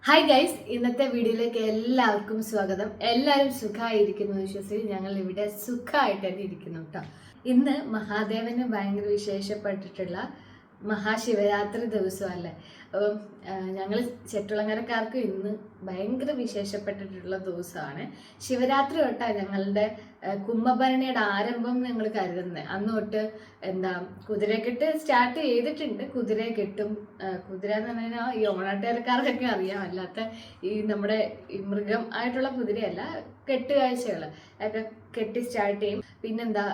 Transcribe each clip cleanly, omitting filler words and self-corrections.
Hi guys, ഇന്നത്തെ വീഡിയോയിലേക്ക് എല്ലാവർക്കും സ്വാഗതം. എല്ലാവരും സുഖമായിരിക്കുന്നു വിശ്വസിച്ച് ഞങ്ങൾ ഇവിടെ സുഖമായിട്ട് തന്നെ ഇരിക്കുന്നു കേട്ടോ. ഇന്ന് മഹാദേവന് ഭയങ്കര വിശേഷപ്പെട്ടിട്ടുള്ള മഹാശിവരാത്രി ദിവസമല്ലേ. അപ്പം ഞങ്ങൾ ചെട്ടുളങ്ങരക്കാർക്ക് ഇന്ന് ഭയങ്കര വിശേഷപ്പെട്ടിട്ടുള്ള ദിവസമാണ്. ശിവരാത്രി തൊട്ടാണ് ഞങ്ങളുടെ കുംഭഭരണിയുടെ ആരംഭം ഞങ്ങൾ കരുതുന്നത്. അന്ന് തൊട്ട് കുതിരക്കെട്ട് സ്റ്റാർട്ട് ചെയ്തിട്ടുണ്ട്. കുതിരയെ കെട്ടും. കുതിര എന്ന് പറഞ്ഞാൽ ഈ ഓണാട്ടുകാർക്കൊക്കെ അറിയാം. അല്ലാത്ത ഈ നമ്മുടെ ഈ മൃഗം ആയിട്ടുള്ള കുതിരയല്ല, കെട്ടുകാഴ്ചകൾ ഒക്കെ കെട്ടി സ്റ്റാർട്ട് ചെയ്യും. പിന്നെന്താ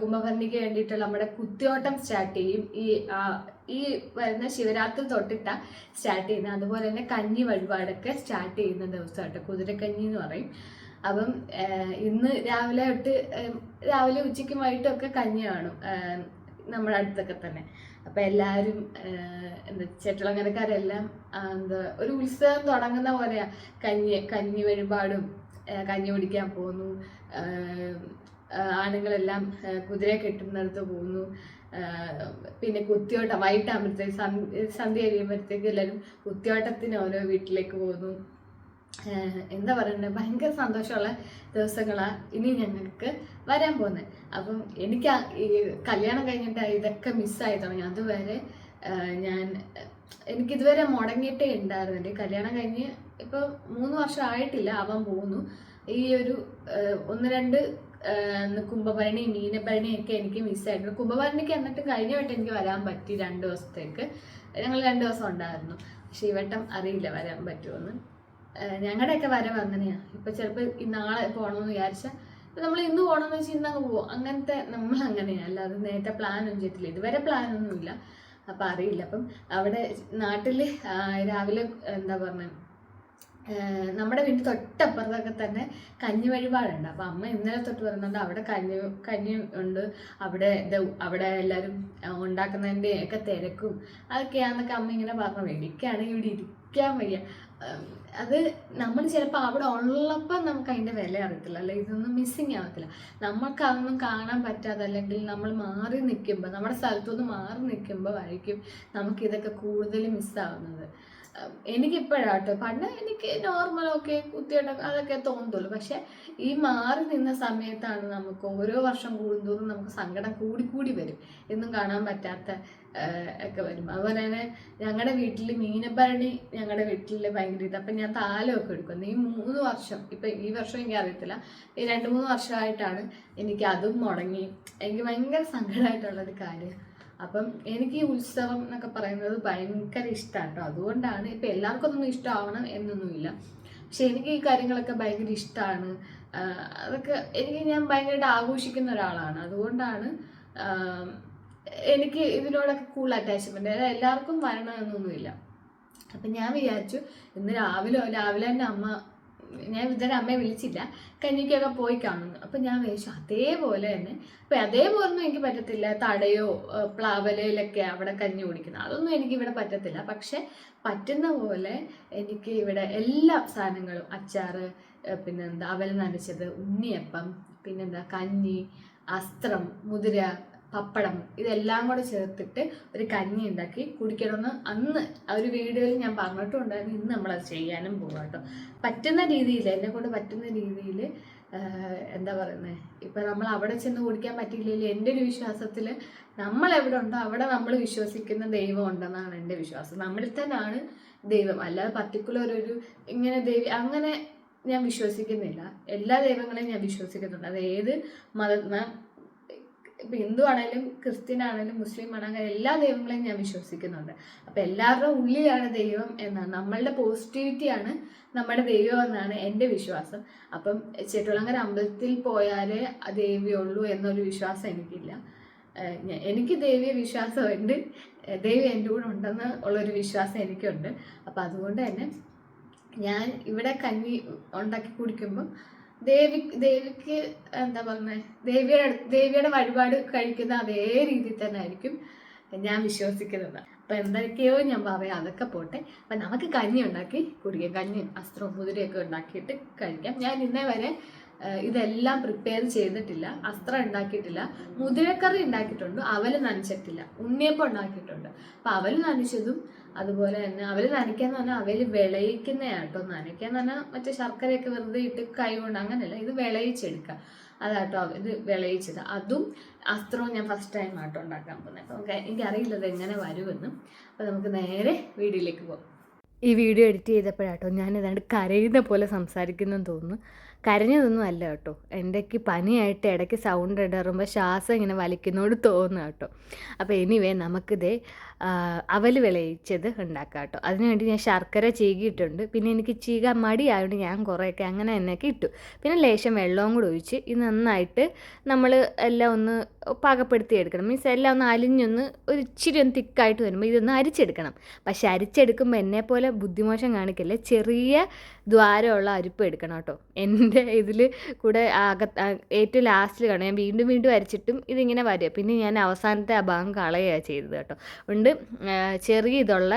കുംഭഭരണിക്ക് വേണ്ടിയിട്ടുള്ള നമ്മുടെ കുത്തിയോട്ടം സ്റ്റാർട്ട് ചെയ്യും. ഈ വരുന്ന ശിവരാത്രി തൊട്ടിട്ടാ സ്റ്റാർട്ട് ചെയ്യുന്നത്. അതുപോലെ തന്നെ കഞ്ഞി വഴിപാടൊക്കെ സ്റ്റാർട്ട് ചെയ്യുന്ന ദിവസമായിട്ട് കുതിരക്കഞ്ഞി എന്ന് പറയും. അപ്പം ഇന്ന് രാവിലെ തൊട്ട് രാവിലെ ഉച്ചയ്ക്കും വൈകിട്ടും ഒക്കെ കഞ്ഞി കാണും നമ്മുടെ അടുത്തൊക്കെ തന്നെ. അപ്പം എല്ലാവരും ചെട്ടുളങ്ങരക്കാരെല്ലാം ഒരു ഉത്സവം തുടങ്ങുന്ന പോലെയാ. കഞ്ഞി വഴിപാടും കഞ്ഞി കുടിക്കാൻ പോകുന്നു. ആണുങ്ങളെല്ലാം കുതിരയെ കെട്ടുന്നിടത്ത് പോകുന്നു. പിന്നെ കുത്തിയോട്ടം വൈകിട്ടാകുമ്പോഴത്തേക്ക് സന്ധ്യ കഴിയുമ്പോഴത്തേക്ക് എല്ലാവരും കുത്തിയോട്ടത്തിന് ഓരോ വീട്ടിലേക്ക് പോകുന്നു. എന്താ പറയണ്ടേ, ഭയങ്കര സന്തോഷമുള്ള ദിവസങ്ങളാണ് ഇനി ഞങ്ങൾക്ക് വരാൻ പോകുന്നത്. അപ്പം എനിക്ക് ഈ കല്യാണം കഴിഞ്ഞിട്ട് ഇതൊക്കെ മിസ്സായി തുടങ്ങി. അതുവരെ എനിക്കിതുവരെ മുടങ്ങിയിട്ടേ ഉണ്ടായിരുന്നില്ല. കല്യാണം കഴിഞ്ഞ് ഇപ്പോൾ 3 വർഷം ആയിട്ടില്ല, ആവാൻ പോകുന്നു. ഈ ഒരു 1-2 കുംഭഭരണി മീനഭരണിയൊക്കെ എനിക്ക് മിസ്സായിട്ടുണ്ട്. കുംഭഭരണിക്ക് എന്നിട്ട് കഴിഞ്ഞ വട്ടം എനിക്ക് വരാൻ പറ്റി 2 ദിവസത്തേക്ക്. ഞങ്ങൾ 2 ദിവസം ഉണ്ടായിരുന്നു. പക്ഷേ ഈ വട്ടം അറിയില്ല വരാൻ പറ്റുമെന്ന്. ഞങ്ങളുടെയൊക്കെ വരവ് അങ്ങനെയാണ്. ഇപ്പം ചിലപ്പോൾ നാളെ പോകണമെന്ന് വിചാരിച്ചാൽ നമ്മൾ ഇന്ന് പോകണമെന്ന് വെച്ചാൽ ഇന്നങ്ങ് പോകും. അങ്ങനത്തെ നമ്മൾ അങ്ങനെയാണ്. അല്ലാതെ നേരത്തെ പ്ലാനൊന്നും ചെയ്തിട്ടില്ല. ഇതുവരെ പ്ലാനൊന്നുമില്ല. അപ്പം അറിയില്ല. അപ്പം അവിടെ നാട്ടിൽ രാവിലെ എന്താ പറഞ്ഞത്, നമ്മുടെ വീട്ടിൽ തൊട്ടപ്പുറത്തൊക്കെ തന്നെ കഞ്ഞി വഴിപാടുണ്ട്. അപ്പം അമ്മ ഇന്നലെ തൊട്ട് പറയുന്നുണ്ട് അവിടെ കഞ്ഞി ഉണ്ട്. അവിടെ എല്ലാവരും ഉണ്ടാക്കുന്നതിൻ്റെ ഒക്കെ തിരക്കും അതൊക്കെയാണെന്നൊക്കെ അമ്മ ഇങ്ങനെ പറഞ്ഞു. എനിക്കാണെങ്കിൽ ഇവിടെ ഇരിക്കാൻ വയ്യ. അത് നമ്മൾ ചിലപ്പോൾ അവിടെ ഉള്ളപ്പോൾ നമുക്ക് അതിൻ്റെ വില അറിയത്തില്ല, അല്ലെ ഇതൊന്നും മിസ്സിങ് ആവത്തില്ല. നമുക്ക് അതൊന്നും കാണാൻ പറ്റാതെ, അല്ലെങ്കിൽ നമ്മൾ മാറി നിൽക്കുമ്പോൾ, നമ്മുടെ സ്ഥലത്തുനിന്ന് മാറി നിൽക്കുമ്പോൾ ആയിരിക്കും നമുക്കിതൊക്കെ കൂടുതൽ മിസ്സാവുന്നത്. എനിക്കിപ്പോഴാട്ടോ. പണ്ട് എനിക്ക് നോർമലൊക്കെ കുത്തിയോട്ടം അതൊക്കെ തോന്നുള്ളൂ. പക്ഷെ ഈ മാറി നിന്ന സമയത്താണ് നമുക്ക് ഓരോ വർഷം കൂടുന്തോറും നമുക്ക് സങ്കടം കൂടി വരും. എന്നും കാണാൻ പറ്റാത്ത ഒക്കെ വരും. അതുപോലെ തന്നെ ഞങ്ങളുടെ വീട്ടിൽ മീനഭരണി ഞങ്ങളുടെ വീട്ടിൽ ഭയങ്കര ഇത്. അപ്പം ഞാൻ താലമൊക്കെ എടുക്കും. ഈ 3 വർഷം, ഇപ്പം ഈ വർഷം എനിക്ക് അറിയത്തില്ല, ഈ 2-3 വർഷമായിട്ടാണ് എനിക്ക് അതും മുടങ്ങി. എനിക്ക് ഭയങ്കര സങ്കടമായിട്ടുള്ളൊരു കാര്യം. അപ്പം എനിക്ക് ഈ ഉത്സവം എന്നൊക്കെ പറയുന്നത് ഭയങ്കര ഇഷ്ടമാണ് കേട്ടോ. അതുകൊണ്ടാണ് ഇപ്പം എല്ലാവർക്കും ഒന്നും ഇഷ്ടമാവണം എന്നൊന്നുമില്ല. പക്ഷെ എനിക്ക് ഈ കാര്യങ്ങളൊക്കെ ഭയങ്കര ഇഷ്ടമാണ്. ഞാൻ ഭയങ്കരമായിട്ട് ആഘോഷിക്കുന്ന ഒരാളാണ്. അതുകൊണ്ടാണ് എനിക്ക് ഇതിനോടൊക്കെ കൂടുതൽ അറ്റാച്ച്മെൻറ്റ്. എല്ലാവർക്കും വരണമെന്നൊന്നുമില്ല. അപ്പം ഞാൻ വിചാരിച്ചു ഇന്ന് രാവിലെ തന്നെ ഞാൻ ഇതുവരെ അമ്മയെ വിളിച്ചില്ല, കഞ്ഞിക്കൊക്കെ പോയി കാണുന്നു. അപ്പം ഞാൻ വിചാരിച്ചു അതേപോലെ തന്നെ. അപ്പം അതേപോലെ ഒന്നും എനിക്ക് പറ്റത്തില്ല. തടയോ പ്ലാവലയിലൊക്കെ അവിടെ കഞ്ഞി കുടിക്കുന്നത് അതൊന്നും എനിക്കിവിടെ പറ്റത്തില്ല. പക്ഷെ പറ്റുന്ന പോലെ എനിക്ക് ഇവിടെ എല്ലാ സാധനങ്ങളും, അച്ചാറ്, പിന്നെന്താ അവൽ നനച്ചത്, ഉണ്ണിയപ്പം, പിന്നെന്താ കഞ്ഞി, അസ്ത്രം, മുതിര, പപ്പടം, ഇതെല്ലാം കൂടെ ചേർത്തിട്ട് ഒരു കഞ്ഞി ഉണ്ടാക്കി കുടിക്കണമെന്ന് അന്ന് ഒരു വീഡിയോയിൽ ഞാൻ പറഞ്ഞിട്ടുണ്ടായിരുന്നു. ഇന്ന് നമ്മളത് ചെയ്യാനും പോകാം കേട്ടോ. പറ്റുന്ന രീതിയിൽ, എന്നെ കൊണ്ട് പറ്റുന്ന രീതിയിൽ എന്താ പറയുന്നത്, ഇപ്പം നമ്മൾ അവിടെ ചെന്ന് കുടിക്കാൻ പറ്റിയില്ലെങ്കിൽ എൻ്റെ ഒരു വിശ്വാസത്തിൽ നമ്മൾ എവിടെ ഉണ്ടോ അവിടെ നമ്മൾ വിശ്വസിക്കുന്ന ദൈവം ഉണ്ടെന്നാണ് എൻ്റെ വിശ്വാസം. നമ്മളിൽ തന്നെയാണ് ദൈവം. അല്ലാതെ പർട്ടിക്കുലർ ഇങ്ങനെ അങ്ങനെ ഞാൻ വിശ്വസിക്കുന്നില്ല. എല്ലാ ദൈവങ്ങളെയും ഞാൻ വിശ്വസിക്കുന്നുണ്ട്. അത് ഏത് ഇപ്പം ഹിന്ദു ആണെങ്കിലും ക്രിസ്ത്യൻ ആണെങ്കിലും മുസ്ലിം ആണെങ്കിലും എല്ലാ ദൈവങ്ങളെയും ഞാൻ വിശ്വസിക്കുന്നുണ്ട്. അപ്പം എല്ലാവരുടെ ഉള്ളിലാണ് ദൈവം എന്നാണ്, നമ്മളുടെ പോസിറ്റിവിറ്റിയാണ് നമ്മുടെ ദൈവം എന്നാണ് എൻ്റെ വിശ്വാസം. അപ്പം ചെട്ടുളങ്ങര അമ്പലത്തിൽ പോയാലേ ദേവിയുള്ളൂ എന്നൊരു വിശ്വാസം എനിക്കില്ല. എനിക്ക് ദൈവീയ വിശ്വാസമുണ്ട്. ദൈവം എൻ്റെ കൂടെ ഉണ്ടെന്ന് ഉള്ളൊരു വിശ്വാസം എനിക്കുണ്ട്. അപ്പം അതുകൊണ്ട് തന്നെ ഞാൻ ഇവിടെ കഞ്ഞി ഉണ്ടാക്കി കുടിക്കുമ്പം ദേവിക്ക് എന്താ പറഞ്ഞത്, ദേവിയുടെ വഴിപാട് കഴിക്കുന്ന അതേ രീതിയിൽ തന്നെ ആയിരിക്കും ഞാൻ വിശ്വസിക്കുന്നത്. അപ്പം എന്തൊക്കെയോ ഞാൻ പറയാം, അതൊക്കെ പോട്ടെ. അപ്പം നമുക്ക് കഞ്ഞി ഉണ്ടാക്കി കുടിക്കാം. കഞ്ഞി, അസ്ത്രവും മുതിരയൊക്കെ ഉണ്ടാക്കിയിട്ട് കഴിക്കാം. ഞാൻ ഇന്നേ വരെ ഇതെല്ലാം പ്രിപ്പയർ ചെയ്തിട്ടില്ല. അസ്ത്രം ഉണ്ടാക്കിയിട്ടില്ല, മുതിരക്കറി ഉണ്ടാക്കിയിട്ടുണ്ട്, അവല് നനച്ചിട്ടില്ല, ഉണ്ണിയപ്പം ഉണ്ടാക്കിയിട്ടുണ്ട്. അപ്പം അവല് നനച്ചതും അതുപോലെ തന്നെ അവല് നനയ്ക്കാന്ന് പറഞ്ഞാൽ അവല് വിളയിക്കുന്നതാട്ടോ. നനയ്ക്കാന്ന് പറഞ്ഞാൽ മറ്റേ ശർക്കരയൊക്കെ വെറുതെ ഇട്ട് കൈ കൊണ്ട് അങ്ങനെയല്ല, ഇത് വിളയിച്ചെടുക്കുക. അതാട്ടോ ഇത് വിളയിച്ചത്. അതും അസ്ത്രവും ഞാൻ ഫസ്റ്റ് ടൈം ആട്ടോ ഉണ്ടാക്കാൻ പോകുന്നത്. അപ്പം എനിക്കറിയില്ല ഇത് എങ്ങനെ വരുമെന്ന്. അപ്പം നമുക്ക് നേരെ വീഡിയോയിലേക്ക് പോകാം. ഈ വീഡിയോ എഡിറ്റ് ചെയ്തപ്പോഴാട്ടോ ഞാൻ ഏതാണ്ട് കരയുന്ന പോലെ സംസാരിക്കുന്നെന്ന് തോന്നുന്നു. കരഞ്ഞതൊന്നും അല്ല കേട്ടോ, എൻ്റെക്ക് പനിയായിട്ട് ഇടയ്ക്ക് സൗണ്ട് ഇടറുമ്പോൾ ശ്വാസം ഇങ്ങനെ വലിക്കുന്നോട് തോന്നുക കേട്ടോ. അപ്പോൾ എനിവേ നമുക്കിതേ അവൽ വിളയിച്ചത് ഉണ്ടാക്കാം കേട്ടോ. അതിനുവേണ്ടി ഞാൻ ശർക്കര ചീകിയിട്ടുണ്ട്. പിന്നെ എനിക്ക് ചീകാൻ മടിയായതുകൊണ്ട് ഞാൻ കുറേയൊക്കെ അങ്ങനെ തന്നെയൊക്കെ ഇട്ടു. പിന്നെ ലേശം വെള്ളവും കൂടെ ഒഴിച്ച് ഇത് നന്നായിട്ട് നമ്മൾ എല്ലാം ഒന്ന് പാകപ്പെടുത്തി എടുക്കണം. മീൻസ് എല്ലാം ഒന്ന് അലിഞ്ഞൊന്ന് ഒരു ഇച്ചിരി ഒന്ന് തിക്കായിട്ട് വരുമ്പോൾ ഇതൊന്ന് അരിച്ചെടുക്കണം. പക്ഷെ അരിച്ചെടുക്കുമ്പോൾ എന്നെപ്പോലെ ബുദ്ധിമോശം കാണിക്കല്ലേ, ചെറിയ ദ്വാരമുള്ള അരിപ്പ് എടുക്കണം കേട്ടോ. എൻ്റെ ഇതിൽ കൂടെ ഏറ്റവും ലാസ്റ്റിൽ കാണാം, ഞാൻ വീണ്ടും വീണ്ടും അരിച്ചിട്ടും ഇതിങ്ങനെ വരിക. പിന്നെ ഞാൻ അവസാനത്തെ ആ ഭാഗം കളയുകയാണ് ചെയ്തത് കേട്ടോ. ഉണ്ട് ചെറിയ ഇതുള്ള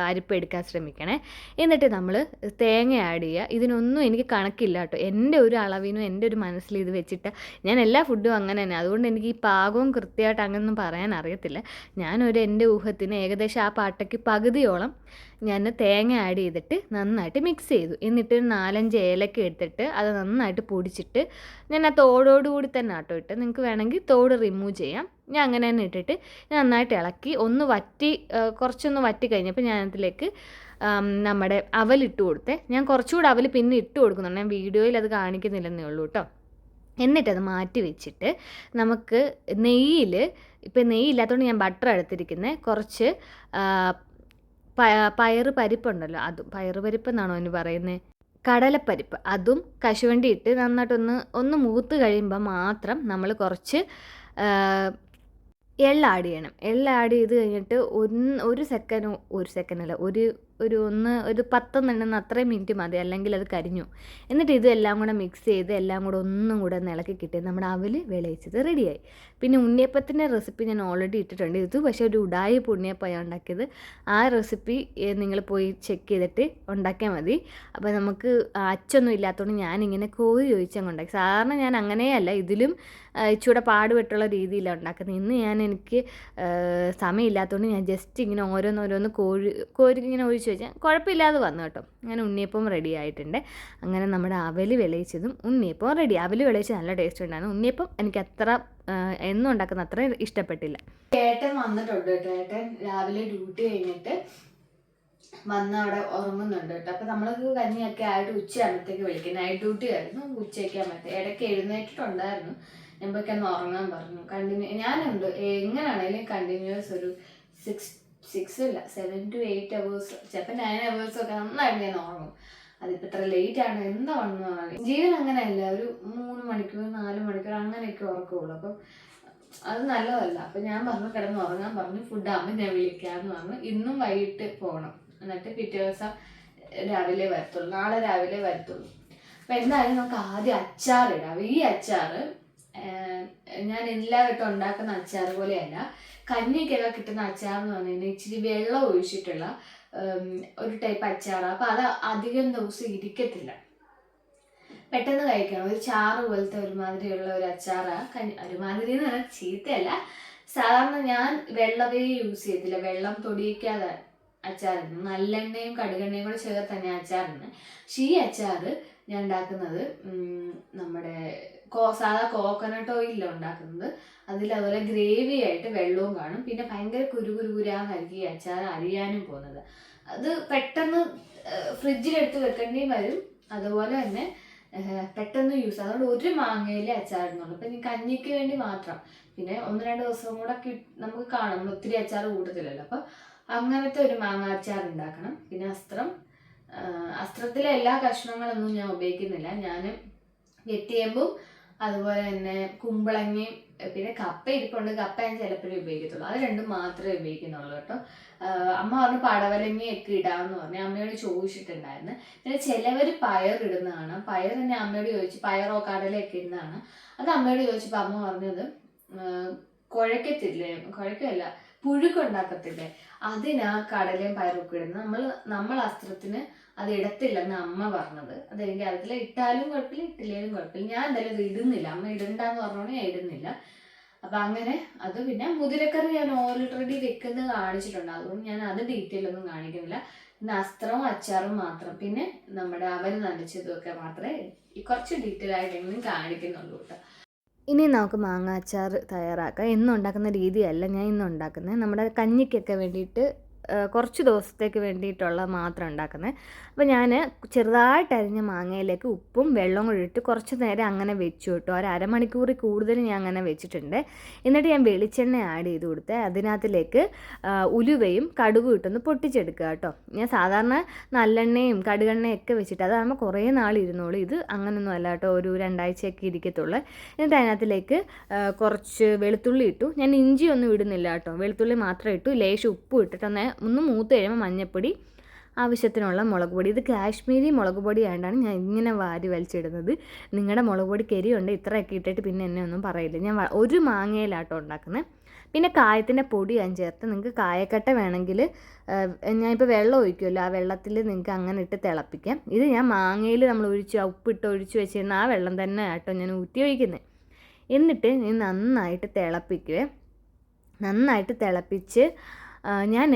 അരിപ്പ് എടുക്കാൻ ശ്രമിക്കണേ. എന്നിട്ട് നമ്മൾ തേങ്ങ ആഡ് ചെയ്യുക. ഇതിനൊന്നും എനിക്ക് കണക്കില്ല കേട്ടോ, എൻ്റെ ഒരു അളവിനും എൻ്റെ ഒരു മനസ്സിൽ ഇത് വെച്ചിട്ട് ഞാൻ എല്ലാ ഫുഡും അങ്ങനെ തന്നെ. അതുകൊണ്ട് എനിക്ക് ഈ പാകവും കൃത്യമായിട്ട് അങ്ങനെയൊന്നും പറയാൻ അറിയത്തില്ല. ഞാനൊരു എൻ്റെ ഊഹത്തിന് ഏകദേശം ആ പാട്ടയ്ക്ക് പകുതിയോളം ഞാൻ തേങ്ങ ആഡ് ചെയ്തിട്ട് നന്നായിട്ട് മിക്സ് ചെയ്തു. എന്നിട്ട് 4-5 ഏലക്ക എടുത്തിട്ട് അത് നന്നായിട്ട് പൊടിച്ചിട്ട് ഞാൻ ആ തോടോടുകൂടി തന്നെ ആട്ടോ ഇട്ട്. നിങ്ങൾക്ക് വേണമെങ്കിൽ തോട് റിമൂവ് ചെയ്യാം. ഞാൻ അങ്ങനെ തന്നെ ഇട്ടിട്ട് നന്നായിട്ട് ഇളക്കി ഒന്ന് വറ്റി, കുറച്ചൊന്ന് വറ്റി കഴിഞ്ഞപ്പോൾ ഞാൻ അതിലേക്ക് നമ്മുടെ അവലിട്ട് കൊടുത്തേ. ഞാൻ കുറച്ചുകൂടെ അവൽ പിന്നെ ഇട്ട് കൊടുക്കുന്നുണ്ട്, ഞാൻ വീഡിയോയിൽ അത് കാണിക്കുന്നില്ലെന്നേ ഉള്ളൂ കേട്ടോ. എന്നിട്ടത് മാറ്റി വെച്ചിട്ട് നമുക്ക് നെയ്യിൽ, ഇപ്പം നെയ്യില്ലാത്തതുകൊണ്ട് ഞാൻ ബട്ടർ എടുത്തിരിക്കുന്നത്, കുറച്ച് പയറ് പരിപ്പുണ്ടല്ലോ, അതും പയറ് പരിപ്പ് എന്നാണോ അതിന് പറയുന്നത്, കടലപ്പരിപ്പ്, അതും കശുവണ്ടി ഇട്ട് നന്നായിട്ടൊന്ന് മൂത്ത് കഴിയുമ്പോൾ മാത്രം നമ്മൾ കുറച്ച് എള്ള ആഡ് ചെയ്യണം. എള്ള ആഡ് ചെയ്ത് കഴിഞ്ഞിട്ട് ഒരു സെക്കൻഡല്ല, ഒരു 10 അത്രയും മിനിറ്റ് മതി, അല്ലെങ്കിൽ അത് കരിഞ്ഞു. എന്നിട്ട് ഇതെല്ലാം കൂടെ മിക്സ് ചെയ്ത് എല്ലാം കൂടെ ഒന്നും കൂടെ ഇളക്കി കിട്ടി നമ്മുടെ അവൽ വിളയിച്ചത് റെഡിയായി. പിന്നെ ഉണ്ണിയപ്പത്തിൻ്റെ റെസിപ്പി ഞാൻ ഓൾറെഡി ഇട്ടിട്ടുണ്ട്. ഇത് പക്ഷേ ഒരു ഉടായിപ്പ് ഉണ്ണിയപ്പമാണ് ഉണ്ടാക്കിയത്. ആ റെസിപ്പി നിങ്ങൾ പോയി ചെക്ക് ചെയ്തിട്ട് ഉണ്ടാക്കിയാൽ മതി. അപ്പോൾ നമുക്ക് അച്ചൊന്നും ഇല്ലാത്തതുകൊണ്ട് ഞാനിങ്ങനെ കോരി ഒഴിച്ചങ്ങ് ഉണ്ടാക്കി. സാധാരണ ഞാൻ അങ്ങനെയല്ല, ഇതിലും ഇച്ചിരി പാടുപെട്ടുള്ള രീതിയിലാണ് ഉണ്ടാക്കുന്നത്. ഇന്ന് എനിക്ക് സമയമില്ലാത്തതുകൊണ്ട് ഞാൻ ജസ്റ്റ് ഇങ്ങനെ ഓരോന്നോരോന്ന് കോരി ഇങ്ങനെ ഒഴിച്ച് വെച്ചാൽ കുഴപ്പമില്ലാതെ വന്നു കേട്ടോ. അങ്ങനെ ഉണ്ണിയപ്പം റെഡി ആയിട്ടുണ്ട്. അങ്ങനെ നമ്മുടെ അവൽ വിളയിച്ചതും ഉണ്ണിയപ്പം റെഡി. അവൽ വിളയിച്ച് നല്ല ടേസ്റ്റ് ഉണ്ടായിരുന്നു. ഉണ്ണിയപ്പം എനിക്ക് അത്ര എന്നും ഉണ്ടാക്കുന്ന അത്ര ഇഷ്ടപ്പെട്ടില്ല. ഏട്ടൻ വന്നിട്ടുണ്ട് കേട്ടോ. ഏട്ടൻ രാവിലെ ഡ്യൂട്ടി കഴിഞ്ഞിട്ട് വന്ന് അവിടെ ഉറങ്ങുന്നുണ്ട് കേട്ടോ. അപ്പം നമ്മൾക്ക് കഞ്ഞിയൊക്കെ ആയിട്ട് ഉച്ചയാകുമ്പോഴത്തേക്ക് വിളിക്കും. നൈറ്റ് ഡ്യൂട്ടി ആയിരുന്നു, ഉച്ചയ്ക്ക് ആകുമ്പോഴത്തേക്ക് ഇടയ്ക്ക് എഴുന്നേറ്റിട്ടുണ്ടായിരുന്നു. ഞമ്മക്കൊന്ന് ഉറങ്ങാൻ പറഞ്ഞു. ഞാനുണ്ട് എങ്ങനെയാണെങ്കിലും കണ്ടിന്യൂസ് ഒരു 7 to 8 hours, ചിലപ്പോൾ 9 hours ഒക്കെ നന്നായിട്ട് ഞാൻ ഉറങ്ങും. അതിപ്പോൾ ഇത്ര ലേറ്റ് ആണ് എന്താണെന്ന് പറഞ്ഞാൽ ജീവൻ അങ്ങനെയല്ല, ഒരു 3 മണിക്കൂർ 4 മണിക്കൂർ അങ്ങനെയൊക്കെ ഉറക്കമുള്ളൂ. അപ്പം അത് നല്ലതല്ല. അപ്പം ഞാൻ പറഞ്ഞു കിടന്ന് ഉറങ്ങാൻ പറഞ്ഞു. ഫുഡാകുമ്പോൾ ഞാൻ വിളിക്കാമെന്ന് പറഞ്ഞു. ഇന്നും വൈകിട്ട് പോകണം, എന്നിട്ട് പിറ്റേ ദിവസം രാവിലെ വരത്തുള്ളൂ, നാളെ രാവിലെ വരത്തുള്ളൂ. അപ്പം എന്തായാലും നമുക്ക് ആദ്യം അച്ചാറിടാം. ഈ അച്ചാറ് ഞാൻ എല്ലാ വട്ടം ഉണ്ടാക്കുന്ന അച്ചാർ പോലെയല്ല. കഞ്ഞിക്കൊക്കെ കിട്ടുന്ന അച്ചാർ എന്ന് പറഞ്ഞു കഴിഞ്ഞാൽ ഇച്ചിരി വെള്ളം ഒഴിച്ചിട്ടുള്ള ഒരു ടൈപ്പ് അച്ചാറാണ്. അപ്പം അത് അധികം ദിവസം ഇരിക്കത്തില്ല, പെട്ടെന്ന് കഴിക്കണം. ഒരു ചാറ് പോലത്തെ ഒരുമാതിരിയുള്ള ഒരു അച്ചാറാണ്. ഒരുമാതിരി എന്ന് പറഞ്ഞാൽ ചീത്തയല്ല, സാധാരണ ഞാൻ വെള്ളമേ യൂസ് ചെയ്യത്തില്ല, വെള്ളം തൊടിയിക്കാതെ അച്ചാറിന് നല്ലെണ്ണയും കടുകെണ്ണയും കൂടെ ചേർത്ത് തന്നെ അച്ചാറിന്. പക്ഷെ ഈ അച്ചാറ് ഞാൻ ഉണ്ടാക്കുന്നത് നമ്മുടെ സാധാ കോക്കനട്ട് ഓയിലാണ് ഉണ്ടാക്കുന്നത്. അതുപോലെ ഗ്രേവി ആയിട്ട് വെള്ളവും കാണും. പിന്നെ ഭയങ്കര കുരുകുരാന്നായിരിക്കും ഈ അച്ചാർ അരിയാനും പോകുന്നത്. അത് പെട്ടെന്ന് ഫ്രിഡ്ജിലെടുത്ത് വെക്കേണ്ടിയും വരും, അതുപോലെ തന്നെ പെട്ടെന്ന് യൂസ്. അതുകൊണ്ട് ഒരു മാങ്ങയിലെ അച്ചാറിനുള്ളൂ. അപ്പം ഇനി കഞ്ഞിക്ക് വേണ്ടി മാത്രം. പിന്നെ 1-2 ദിവസം കൂടെ നമുക്ക് കാണും, നമ്മൾ ഒത്തിരി അച്ചാർ കൂട്ടത്തില്ലല്ലോ. അപ്പം അങ്ങനത്തെ ഒരു മാങ്ങ അച്ചാർ ഉണ്ടാക്കണം. പിന്നെ അസ്ത്രത്തിലെ എല്ലാ കഷ്ണങ്ങളൊന്നും ഞാൻ ഉപയോഗിക്കുന്നില്ല. ഞാൻ വെട്ടിയേമ്പും അതുപോലെ തന്നെ കുമ്പളങ്ങയും പിന്നെ കപ്പ ഇരിപ്പുണ്ട്. കപ്പ ഞാൻ ചിലപ്പോഴേ ഉപയോഗിക്കത്തുള്ളൂ, അത് രണ്ടും മാത്രമേ ഉപയോഗിക്കുന്നുള്ളൂ കേട്ടോ. അമ്മ പറഞ്ഞു പടവലങ്ങയൊക്കെ ഇടാമെന്ന് പറഞ്ഞു, അമ്മയോട് ചോദിച്ചിട്ടുണ്ടായിരുന്നു. പിന്നെ ചിലവർ പയറിടുന്ന കാണാം. പയർ തന്നെ അമ്മയോട് ചോദിച്ചു, പയറോ കടലയൊക്കെ ഇടുന്നതാണ്. അത് അമ്മയോട് ചോദിച്ചപ്പോൾ അമ്മ പറഞ്ഞത് കുഴക്കത്തില്ലേ, കുഴക്കമല്ല പുഴുക്കുണ്ടാക്കത്തില്ലേ, അതിനാ കടലയും പയറൊക്കെ ഇടുന്നത്. നമ്മൾ അസ്ത്രത്തിന് അത് ഇടത്തില്ലെന്ന് അമ്മ പറഞ്ഞത്. അതെനിക്ക് അറിയത്തില്ല. ഇട്ടാലും കുഴപ്പമില്ല, ഇട്ടില്ലേലും കുഴപ്പമില്ല. ഞാൻ എന്തായാലും ഇത് ഇടുന്നില്ല. അമ്മ ഇടണ്ടെന്ന് പറഞ്ഞോണ്ട് ഞാൻ ഇടുന്നില്ല. അപ്പൊ അങ്ങനെ അത്. പിന്നെ മുതിരക്കറി ഞാൻ ഓൾറെഡി വെക്കുന്നത് കാണിച്ചിട്ടുണ്ട്, അതുകൊണ്ട് ഞാൻ അത് ഡീറ്റെയിൽ ഒന്നും കാണിക്കുന്നില്ല. പിന്നെ അസ്ത്രവും അച്ചാറും മാത്രം, പിന്നെ നമ്മുടെ അവൽ നനച്ചതും ഒക്കെ മാത്രമേ കുറച്ച് ഡീറ്റെയിൽ ആയിട്ടെങ്കിലും കാണിക്കുന്നുള്ളൂ കേട്ടോ. ഇനി നമുക്ക് മാങ്ങ അച്ചാർ തയ്യാറാക്കാം. എന്നും ഉണ്ടാക്കുന്ന രീതിയല്ല ഞാൻ ഇന്ന് ഉണ്ടാക്കുന്നത്. നമ്മുടെ കഞ്ഞിക്കൊക്കെ വേണ്ടിയിട്ട് കുറച്ച് ദിവസത്തേക്ക് വേണ്ടിയിട്ടുള്ള മാത്രം ഉണ്ടാക്കുന്നത്. അപ്പോൾ ഞാൻ ചെറുതായിട്ട് അരിഞ്ഞ മാങ്ങയിലേക്ക് ഉപ്പും വെള്ളവും കൂടി ഇട്ട് കുറച്ച് നേരം അങ്ങനെ വെച്ചു കേട്ടോ. ഒരു അരമണിക്കൂറിൽ കൂടുതൽ ഞാൻ അങ്ങനെ വെച്ചിട്ടുണ്ട്. എന്നിട്ട് ഞാൻ വെളിച്ചെണ്ണ ആഡ് ചെയ്ത് കൊടുത്ത് അതിനകത്തിലേക്ക് ഉലുവയും കടുകും ഇട്ടൊന്ന് പൊട്ടിച്ചെടുക്കുക കേട്ടോ. ഞാൻ സാധാരണ നല്ലെണ്ണയും കടുകെണ്ണയൊക്കെ വെച്ചിട്ട് അതാകുമ്പോൾ കുറേ നാൾ ഇരുന്നോളൂ. ഇത് അങ്ങനൊന്നും അല്ല കേട്ടോ, ഒരു 2 ആഴ്ചയൊക്കെ ഇരിക്കത്തുള്ളൂ. എന്നിട്ട് അതിനകത്തിലേക്ക് കുറച്ച് വെളുത്തുള്ളി ഇട്ടു. ഞാൻ ഇഞ്ചിയൊന്നും ഇടുന്നില്ല കേട്ടോ, വെളുത്തുള്ളി മാത്രം ഇട്ടു. ലേശം ഉപ്പും ഇട്ടിട്ട് ഒന്ന് മൂത്ത് കഴിയുമ്പോൾ മഞ്ഞൾപ്പൊടി, ആവശ്യത്തിനുള്ള മുളക് പൊടി. ഇത് കാശ്മീരി മുളക് പൊടി ആയതുകൊണ്ടാണ് ഞാൻ ഇങ്ങനെ വാരി വലിച്ചിടുന്നത്. നിങ്ങളുടെ മുളക് പൊടിക്ക് എരിയുണ്ട്, ഇത്രയൊക്കെ ഇട്ടിട്ട് പിന്നെ എന്നെ ഒന്നും പറയില്ല. ഞാൻ ഒരു മാങ്ങയിലാട്ടോ ഉണ്ടാക്കുന്നത്. പിന്നെ കായത്തിൻ്റെ പൊടി ഞാൻ ചേർത്ത്. നിങ്ങൾക്ക് കായക്കട്ട വേണമെങ്കിൽ ഞാനിപ്പോൾ വെള്ളം ഒഴിക്കുമല്ലോ, ആ വെള്ളത്തിൽ നിങ്ങൾക്ക് അങ്ങനെ ഇട്ട് തിളപ്പിക്കാം. ഇത് ഞാൻ മാങ്ങയിൽ നമ്മൾ ഉപ്പിട്ട് ഒഴിച്ച് വെച്ചിരുന്ന ആ വെള്ളം തന്നെ ആട്ടോ ഞാൻ ഊറ്റി ഒഴിക്കുന്നത്. എന്നിട്ട് ഞാൻ നന്നായിട്ട് തിളപ്പിക്കുവേ. നന്നായിട്ട് തിളപ്പിച്ച് ഞാൻ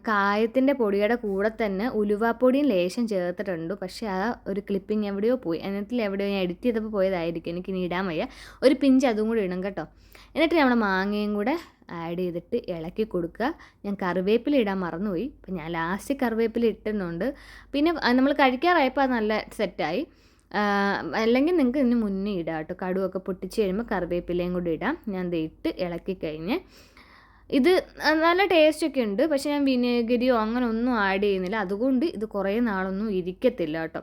കായത്തിൻ്റെ പൊടിയുടെ കൂടെ തന്നെ ഉലുവാപ്പൊടിയും ലേശം ചേർത്തിട്ടുണ്ട്. പക്ഷേ ആ ഒരു ക്ലിപ്പിങ് എവിടെയോ പോയി, അതിനകത്തിൽ എവിടെയോ ഞാൻ എഡിറ്റ് ചെയ്തപ്പോൾ പോയതായിരിക്കും, എനിക്കിനി ഇടാൻ വയ്യ. ഒരു പിഞ്ച് അതും കൂടി ഇടും കേട്ടോ. എന്നിട്ട് നമ്മുടെ മാങ്ങയും കൂടെ ആഡ് ചെയ്തിട്ട് ഇളക്കി കൊടുക്കുക. ഞാൻ കറിവേപ്പില ഇടാൻ മറന്നുപോയി, അപ്പം ഞാൻ ലാസ്റ്റ് കറിവേപ്പില ഇട്ടുന്നുണ്ട്. പിന്നെ നമ്മൾ കഴിക്കാറായപ്പോൾ അത് നല്ല സെറ്റായി. അല്ലെങ്കിൽ നിങ്ങൾക്ക് ഇതിന് മുന്നേ ഇടാം കേട്ടോ. കടുവൊക്കെ പൊട്ടിച്ച് കഴിയുമ്പോൾ കറിവേപ്പിലയും കൂടി ഇടാം. ഞാൻ ഇട്ട് ഇളക്കി കഴിഞ്ഞ് ഇത് നല്ല ടേസ്റ്റൊക്കെ ഉണ്ട്. പക്ഷേ ഞാൻ വിനേഗരിയോ അങ്ങനെ ഒന്നും ആഡ് ചെയ്യുന്നില്ല, അതുകൊണ്ട് ഇത് കുറേ നാളൊന്നും ഇരിക്കത്തില്ല കേട്ടോ.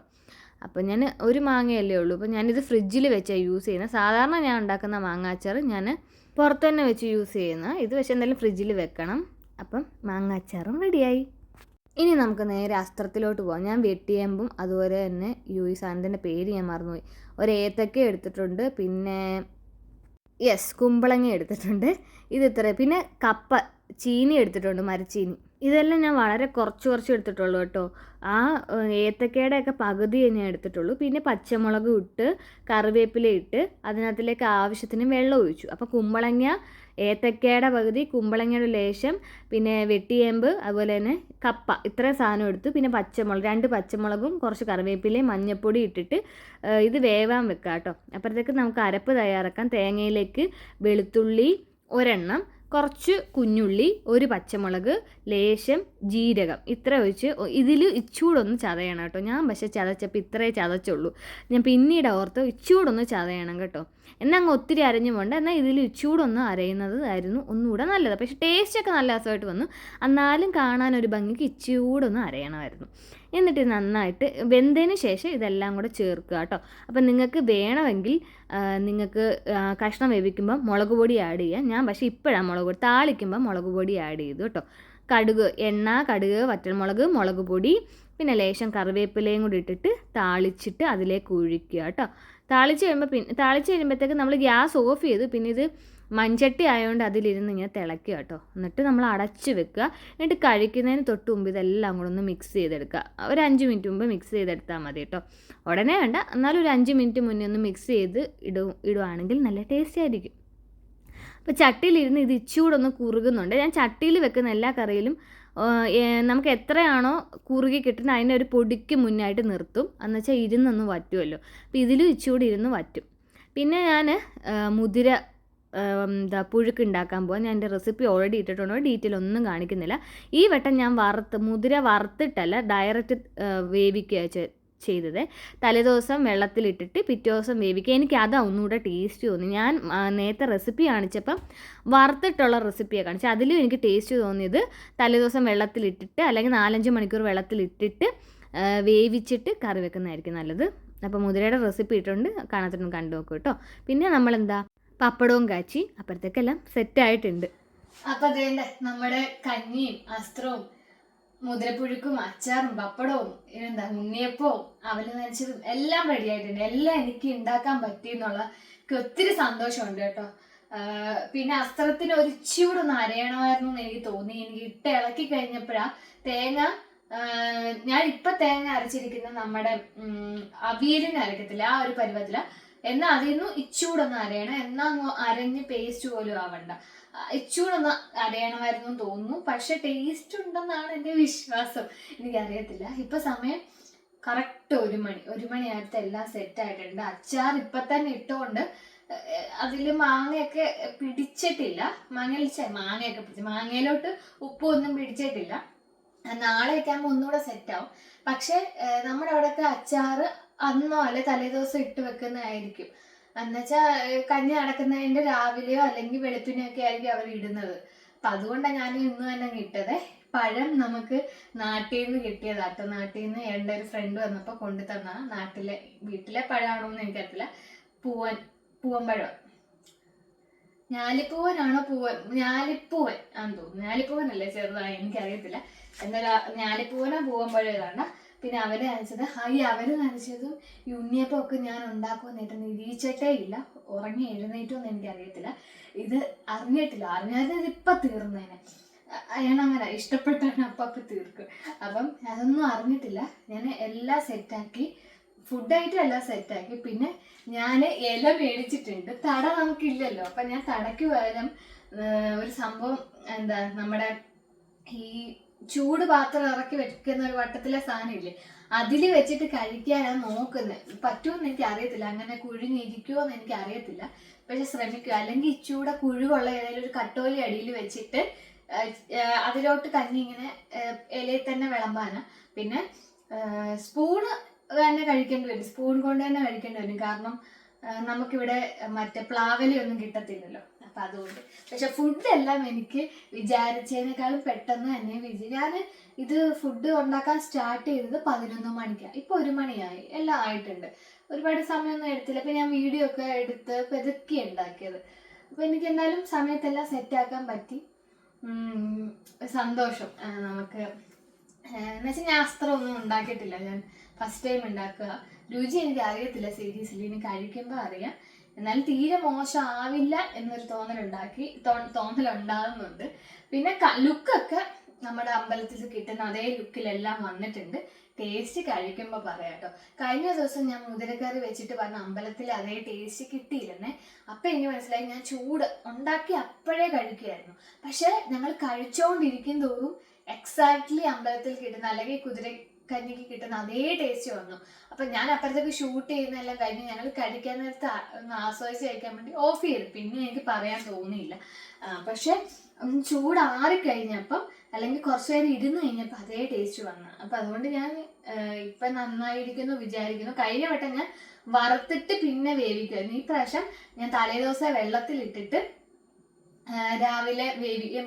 അപ്പോൾ ഞാൻ ഒരു മാങ്ങയല്ലേ ഉള്ളൂ, അപ്പോൾ ഞാനിത് ഫ്രിഡ്ജിൽ വെച്ചാണ് യൂസ് ചെയ്യുന്നത്. സാധാരണ ഞാൻ ഉണ്ടാക്കുന്ന മാങ്ങാച്ചാർ ഞാൻ പുറത്ത് തന്നെ വെച്ച് യൂസ് ചെയ്യുന്ന. ഇത് പക്ഷേ എന്തായാലും ഫ്രിഡ്ജിൽ വെക്കണം. അപ്പം മാങ്ങാച്ചാറും റെഡിയായി. ഇനി നമുക്ക് നേരെ അസ്ത്രത്തിലോട്ട് പോകാം. ഞാൻ വെട്ടിയേമ്പും അതുപോലെ തന്നെ ഈ സാധനത്തിൻ്റെ പേര് ഞാൻ മറന്നുപോയി. ഒരു ഏത്തക്ക എടുത്തിട്ടുണ്ട്, പിന്നെ കുമ്പളങ്ങ എടുത്തിട്ടുണ്ട്. ഇത് ഇത്ര. പിന്നെ കപ്പ ചീനി എടുത്തിട്ടുണ്ട്, മരച്ചീനി. ഇതെല്ലാം ഞാൻ വളരെ കുറച്ച് എടുത്തിട്ടുള്ളൂ കേട്ടോ. ആ ഏത്തക്കയുടെയൊക്കെ പകുതി ഞാൻ എടുത്തിട്ടുള്ളൂ. പിന്നെ പച്ചമുളക് ഇട്ട് കറിവേപ്പില ഇട്ട് അതിനകത്തിലേക്ക് ആവശ്യത്തിന് വെള്ളം ഒഴിച്ചു. അപ്പോൾ കുമ്പളങ്ങ ഏത്തക്കയുടെ പകുതി, കുമ്പളങ്ങയുടെ ലേശം, പിന്നെ വെട്ടിയേമ്പ്, അതുപോലെ തന്നെ കപ്പ, ഇത്രയും സാധനം എടുത്തു. പിന്നെ പച്ചമുളക് 2 പച്ചമുളകും കുറച്ച് കറിവേപ്പിലയും മഞ്ഞൾപ്പൊടി ഇട്ടിട്ട് ഇത് വേവാൻ വെക്കാം കേട്ടോ. അപ്പോഴത്തേക്ക് നമുക്ക് അരപ്പ് തയ്യാറാക്കാം. തേങ്ങയിലേക്ക് വെളുത്തുള്ളി ഒരെണ്ണം, കുറച്ച് കുഞ്ഞുള്ളി, ഒരു പച്ചമുളക്, ലേശം ജീരകം, ഇത്ര ഒഴിച്ച് ഇതിൽ ഇച്ചൂടൊന്ന് ചതയണം കേട്ടോ. ഞാൻ പക്ഷേ ചതച്ചപ്പോൾ ഇത്രേ ചതച്ചുള്ളൂ. ഞാൻ പിന്നീട് ഓർത്ത് ഇച്ചൂടൊന്ന് ചതയണം കേട്ടോ. എന്നാൽ അങ്ങ് ഒത്തിരി അരഞ്ഞു പോകണ്ട. എന്നാൽ ഇതിൽ ഇച്ചൂടൊന്ന് അരയുന്നതായിരുന്നു ഒന്നുകൂടെ നല്ലത്. പക്ഷേ ടേസ്റ്റൊക്കെ നല്ല രസമായിട്ട് വന്നു. എന്നാലും കാണാനൊരു ഭംഗിക്ക് ഇച്ചൂടൊന്ന് അരയണമായിരുന്നു. എന്നിട്ട് നന്നായിട്ട് വെന്തതിന് ശേഷം ഇതെല്ലാം കൂടെ ചേർക്കുക കേട്ടോ. അപ്പം നിങ്ങൾക്ക് വേണമെങ്കിൽ നിങ്ങൾക്ക് കഷ്ണം വേവിക്കുമ്പോൾ മുളക് പൊടി ആഡ് ചെയ്യാം. ഞാൻ പക്ഷേ ഇപ്പോഴാണ് മുളക് പൊടി താളിക്കുമ്പോൾ മുളക് പൊടി ആഡ് ചെയ്തു കേട്ടോ. എണ്ണ, കടുക്, വറ്റൽമുളക്, മുളക് പൊടി, പിന്നെ ലേശം കറിവേപ്പിലയും കൂടി ഇട്ടിട്ട് താളിച്ചിട്ട് അതിലേക്ക് ഒഴിക്കുക കേട്ടോ. താളിച്ച് കഴിയുമ്പോഴത്തേക്ക് നമ്മൾ ഗ്യാസ് ഓഫ് ചെയ്തു. പിന്നെ ഇത് മൺചട്ടി ആയതുകൊണ്ട് അതിലിരുന്ന് ഇങ്ങനെ തിളയ്ക്കുക കേട്ടോ. എന്നിട്ട് നമ്മൾ അടച്ച് വെക്കുക. എന്നിട്ട് കഴിക്കുന്നതിന് തൊട്ട് മുമ്പ് ഇതെല്ലാം കൂടെ ഒന്ന് മിക്സ് ചെയ്തെടുക്കുക. ഒരു 5 മിനിറ്റ് മുമ്പ് മിക്സ് ചെയ്തെടുത്താൽ മതി കേട്ടോ. ഉടനെ വേണ്ട, എന്നാലും ഒരു 5 മിനിറ്റ് മുന്നേ ഒന്ന് മിക്സ് ചെയ്ത് ഇടുവാണെങ്കിൽ നല്ല ടേസ്റ്റ് ആയിരിക്കും. അപ്പോൾ ചട്ടിയിലിരുന്ന് ഇത് ഇച്ചൂടൊന്ന് കുറുകുന്നുണ്ട്. ഞാൻ ചട്ടിയിൽ വെക്കുന്ന എല്ലാ കറിയിലും നമുക്ക് എത്രയാണോ കുറുകി കിട്ടുന്നത് അതിനെ ഒരു പൊടിക്ക് മുന്നായിട്ട് നിർത്തും. എന്നുവെച്ചാൽ ഇരുന്നൊന്ന് വറ്റുമല്ലോ. അപ്പോൾ ഇതിലും ഇച്ചൂടെ ഇരുന്ന് വറ്റും. പിന്നെ ഞാൻ മുതിര പുഴുക്ക് ഉണ്ടാക്കാൻ പോകാം. ഞാൻ എൻ്റെ റെസിപ്പി ഓൾറെഡി ഇട്ടിട്ടുണ്ടോ, ഡീറ്റെയിൽ ഒന്നും കാണിക്കുന്നില്ല. ഈ വട്ടം ഞാൻ മുതിര വറുത്തിട്ടല്ല, ഡയറക്റ്റ് വേവിക്കുക ചെയ്തത്. തലേദിവസം വെള്ളത്തിലിട്ടിട്ട് പിറ്റേ ദിവസം വേവിക്കുക. എനിക്ക് അതാ ഒന്നുകൂടെ ടേസ്റ്റ് തോന്നി. ഞാൻ നേരത്തെ റെസിപ്പി കാണിച്ചപ്പം വറുത്തിട്ടുള്ള റെസിപ്പിയാണ് കാണിച്ചത്. അതിലും എനിക്ക് ടേസ്റ്റ് തോന്നിയത് തലേദിവസം വെള്ളത്തിലിട്ടിട്ട് അല്ലെങ്കിൽ 4-5 മണിക്കൂർ വെള്ളത്തിലിട്ടിട്ട് വേവിച്ചിട്ട് കറി വെക്കുന്നതായിരിക്കും നല്ലത്. അപ്പോൾ മുതിരയുടെ റെസിപ്പി ഇട്ടുണ്ട്, കാണാത്തൊന്നും കണ്ടു നോക്കൂ കേട്ടോ. പിന്നെ നമ്മളെന്താ പപ്പടവും കാച്ചി. അപ്പോഴത്തേക്കെല്ലാം സെറ്റായിട്ടുണ്ട്. അപ്പം അതേണ്ട നമ്മുടെ കഞ്ഞിയും അസ്ത്രവും മുതിരപ്പുഴുക്കും അച്ചാറും പപ്പടവും ഉണ്ണിയപ്പവും അവല് നനച്ചതും എല്ലാം റെഡി ആയിട്ടുണ്ട്. എല്ലാം എനിക്ക് ഉണ്ടാക്കാൻ പറ്റിയെന്നുള്ള ഒത്തിരി സന്തോഷമുണ്ട് കേട്ടോ. പിന്നെ അസ്ത്രത്തിന് ഒരു ഇച്ചിയൂടെ ഒന്ന് അരയണമായിരുന്നു എന്ന് എനിക്ക് തോന്നി. എനിക്ക് ഇട്ട് ഇളക്കി കഴിഞ്ഞപ്പോഴാ തേങ്ങ, ഞാൻ ഇപ്പൊ തേങ്ങ അരച്ചിരിക്കുന്നത് നമ്മുടെ അവിയലിന് അരക്കത്തില്ല, ആ ഒരു പരുവത്തില. എന്നാൽ അതിൽ നിന്ന് ഇച്ചൂടെ ഒന്ന് അരയണം, എന്നാ അരഞ്ഞ് പേസ്റ്റ് പോലും ആവണ്ട, ഇച്ചൂടെ ഒന്ന് അരയണമായിരുന്നു എന്ന് തോന്നുന്നു. പക്ഷെ ടേസ്റ്റ് ഉണ്ടെന്നാണ് എൻ്റെ വിശ്വാസം, എനിക്കറിയത്തില്ല. ഇപ്പൊ സമയം കറക്റ്റ് 1 മണിയായിട്ട് എല്ലാം സെറ്റ് ആയിട്ടുണ്ട്. അച്ചാർ ഇപ്പൊ തന്നെ ഇട്ടുകൊണ്ട് അതില് മാങ്ങയൊക്കെ പിടിച്ചിട്ടില്ല, മാങ്ങയൊക്കെ പിടിച്ചു, മാങ്ങയിലോട്ട് ഉപ്പൊന്നും പിടിച്ചിട്ടില്ല. നാളെയൊക്കെ ആകുമ്പോൾ ഒന്നുകൂടെ സെറ്റ് ആവും. പക്ഷെ നമ്മുടെ അവിടെയൊക്കെ അച്ചാറ് അന്നോ അല്ലെ തലേദിവസം ഇട്ട് വെക്കുന്നതായിരിക്കും. എന്നുവെച്ചാൽ കഞ്ഞി നടക്കുന്നതിന്റെ രാവിലെയോ അല്ലെങ്കിൽ വെളുപ്പിനോ ഒക്കെ ആയിരിക്കും അവർ ഇടുന്നത്. അപ്പൊ അതുകൊണ്ടാണ് ഞാൻ ഇന്ന് തന്നെ ഇട്ടത്. പഴം നമുക്ക് നാട്ടിൽ നിന്ന് കിട്ടിയതാട്ടോ. നാട്ടിൽ നിന്ന് എൻ്റെ ഒരു ഫ്രണ്ട് വന്നപ്പോൾ കൊണ്ടു തന്ന വീട്ടിലെ പഴമാണോ എന്ന് എനിക്കറിയില്ല. പൂവൻ പഴം, ഞാലിപ്പൂവനാണോ ഞാലിപ്പൂവൻ ആണെന്ന് തോന്നുന്നു. ഞാലിപ്പൂവനല്ലേ ചെറുതായി, എനിക്കറിയത്തില്ല. എന്നാലും ഞാലിപ്പൂവനോ പൂവൻ പഴം ഏതാണ്ട. പിന്നെ അവര് നനച്ചത്, അവര് നനച്ചതും ഈ ഉണ്ണിയപ്പം ഒക്കെ ഞാൻ ഉണ്ടാക്കുമെന്നിട്ട് നിരീക്ഷിച്ചിട്ടേ ഇല്ല. ഉറങ്ങി എഴുന്നേറ്റോന്ന് എനിക്കറിയത്തില്ല. ഇത് അറിഞ്ഞാൽ ഇതിപ്പൊ തീർന്നേനെ. അയാളങ്ങനെ ഇഷ്ടപ്പെട്ടാണ് അപ്പം തീർക്കും. അപ്പം അതൊന്നും അറിഞ്ഞിട്ടില്ല. ഞാൻ എല്ലാം സെറ്റാക്കി, ഫുഡായിട്ടും എല്ലാം സെറ്റാക്കി. പിന്നെ ഞാൻ ഇല മേടിച്ചിട്ടുണ്ട്. തട നമുക്കില്ലല്ലോ. അപ്പൊ ഞാൻ തടയ്ക്ക് പകരം ഒരു സംഭവം, എന്താ നമ്മുടെ ഈ ചൂട് പാത്രം ഇറക്കി വെക്കുന്ന ഒരു വട്ടത്തിലെ സാധനം ഇല്ലേ, അതില് വെച്ചിട്ട് കഴിക്കാനാണ് നോക്കുന്നത്. പറ്റുമെന്ന് എനിക്ക് അറിയത്തില്ല, അങ്ങനെ കുഴിഞ്ഞിരിക്കുമോ എന്ന് എനിക്ക് അറിയത്തില്ല. പക്ഷെ ശ്രമിക്കുക. അല്ലെങ്കിൽ ഇച്ചൂടെ കുഴിവുള്ള ഏതെങ്കിലും ഒരു കട്ടോലി അടിയിൽ വെച്ചിട്ട് അതിലോട്ട് കഞ്ഞി ഇങ്ങനെ ഇലയിൽ തന്നെ വിളമ്പാനാ. പിന്നെ സ്പൂണ് തന്നെ കഴിക്കേണ്ടി വരും, സ്പൂൺ കൊണ്ട് തന്നെ കഴിക്കേണ്ടി വരും. കാരണം നമുക്കിവിടെ മറ്റേ പ്ലാവലയൊന്നും കിട്ടത്തില്ലല്ലോ. അപ്പൊ അതുകൊണ്ട്. പക്ഷെ ഫുഡെല്ലാം എനിക്ക് വിചാരിച്ചതിനേക്കാളും പെട്ടെന്ന് തന്നെ ഞാൻ ഇത് ഫുഡ് ഉണ്ടാക്കാൻ സ്റ്റാർട്ട് ചെയ്തത് 11 മണിക്കാണ്. ഇപ്പൊ 1 മണിയായി, എല്ലാം ആയിട്ടുണ്ട്. ഒരുപാട് സമയമൊന്നും എടുത്തില്ല. അപ്പൊ ഞാൻ വീഡിയോ ഒക്കെ എടുത്ത് പെതുക്കി ഉണ്ടാക്കിയത്. അപ്പൊ എനിക്ക് എന്തായാലും സമയത്തെല്ലാം സെറ്റാക്കാൻ പറ്റി. സന്തോഷം. നമുക്ക് എന്നുവെച്ചാൽ ഞാൻ അസ്ത്രമൊന്നും ഉണ്ടാക്കിയിട്ടില്ല, ഞാൻ ഫസ്റ്റ് ടൈം ഉണ്ടാക്കുക. രുചി എനിക്ക് അറിയത്തില്ല സീരീസിൽ, ഇനി കഴിക്കുമ്പോൾ അറിയാം. എന്നാലും തീരെ മോശമാവില്ല എന്നൊരു തോന്നലുണ്ടാകുന്നുണ്ട്. പിന്നെ ലുക്കൊക്കെ നമ്മുടെ അമ്പലത്തിൽ കിട്ടുന്ന അതേ ലുക്കിലെല്ലാം വന്നിട്ടുണ്ട്. ടേസ്റ്റ് കഴിക്കുമ്പോൾ പറയാം കേട്ടോ. കഴിഞ്ഞ ദിവസം ഞാൻ മുതിരക്കറി വെച്ചിട്ട് പറഞ്ഞ അമ്പലത്തിൽ അതേ ടേസ്റ്റ് കിട്ടിയില്ലെന്നേ. അപ്പം എനിക്ക് മനസ്സിലായി, ഞാൻ ചൂട് ഉണ്ടാക്കി അപ്പോഴേ കഴിക്കുകയായിരുന്നു. പക്ഷെ ഞങ്ങൾ കഴിച്ചോണ്ടിരിക്കും തോറും എക്സാക്ട്ലി അമ്പലത്തിൽ കിട്ടുന്ന അല്ലെങ്കിൽ കുതിരക്കഞ്ഞിക്ക് കിട്ടുന്ന അതേ ടേസ്റ്റ് വന്നു. അപ്പൊ ഞാൻ അപ്പുറത്തേക്ക് ഷൂട്ട് ചെയ്യുന്നതെല്ലാം കഴിഞ്ഞ് ഞങ്ങൾ കഴിക്കാൻ നേരത്ത് ഒന്ന് ആസ്വദിച്ച് കഴിക്കാൻ വേണ്ടി ഓഫ് ചെയ്തു. പിന്നെ എനിക്ക് പറയാൻ തോന്നിയില്ല. പക്ഷെ ചൂടാറിക്കഴിഞ്ഞപ്പം അല്ലെങ്കിൽ കുറച്ചു നേരം ഇരുന്ന് കഴിഞ്ഞപ്പോൾ അതേ ടേസ്റ്റ് വന്നു. അപ്പൊ അതുകൊണ്ട് ഞാൻ ഇപ്പൊ നന്നായിരിക്കുന്നു വിചാരിക്കുന്നു. കഴിഞ്ഞ വട്ടം ഞാൻ വറുത്തിട്ട് പിന്നെ വേവിക്കുമായിരുന്നു. ഈ പ്രാവശ്യം ഞാൻ തലേദിവസം വെള്ളത്തിലിട്ടിട്ട് രാവിലെ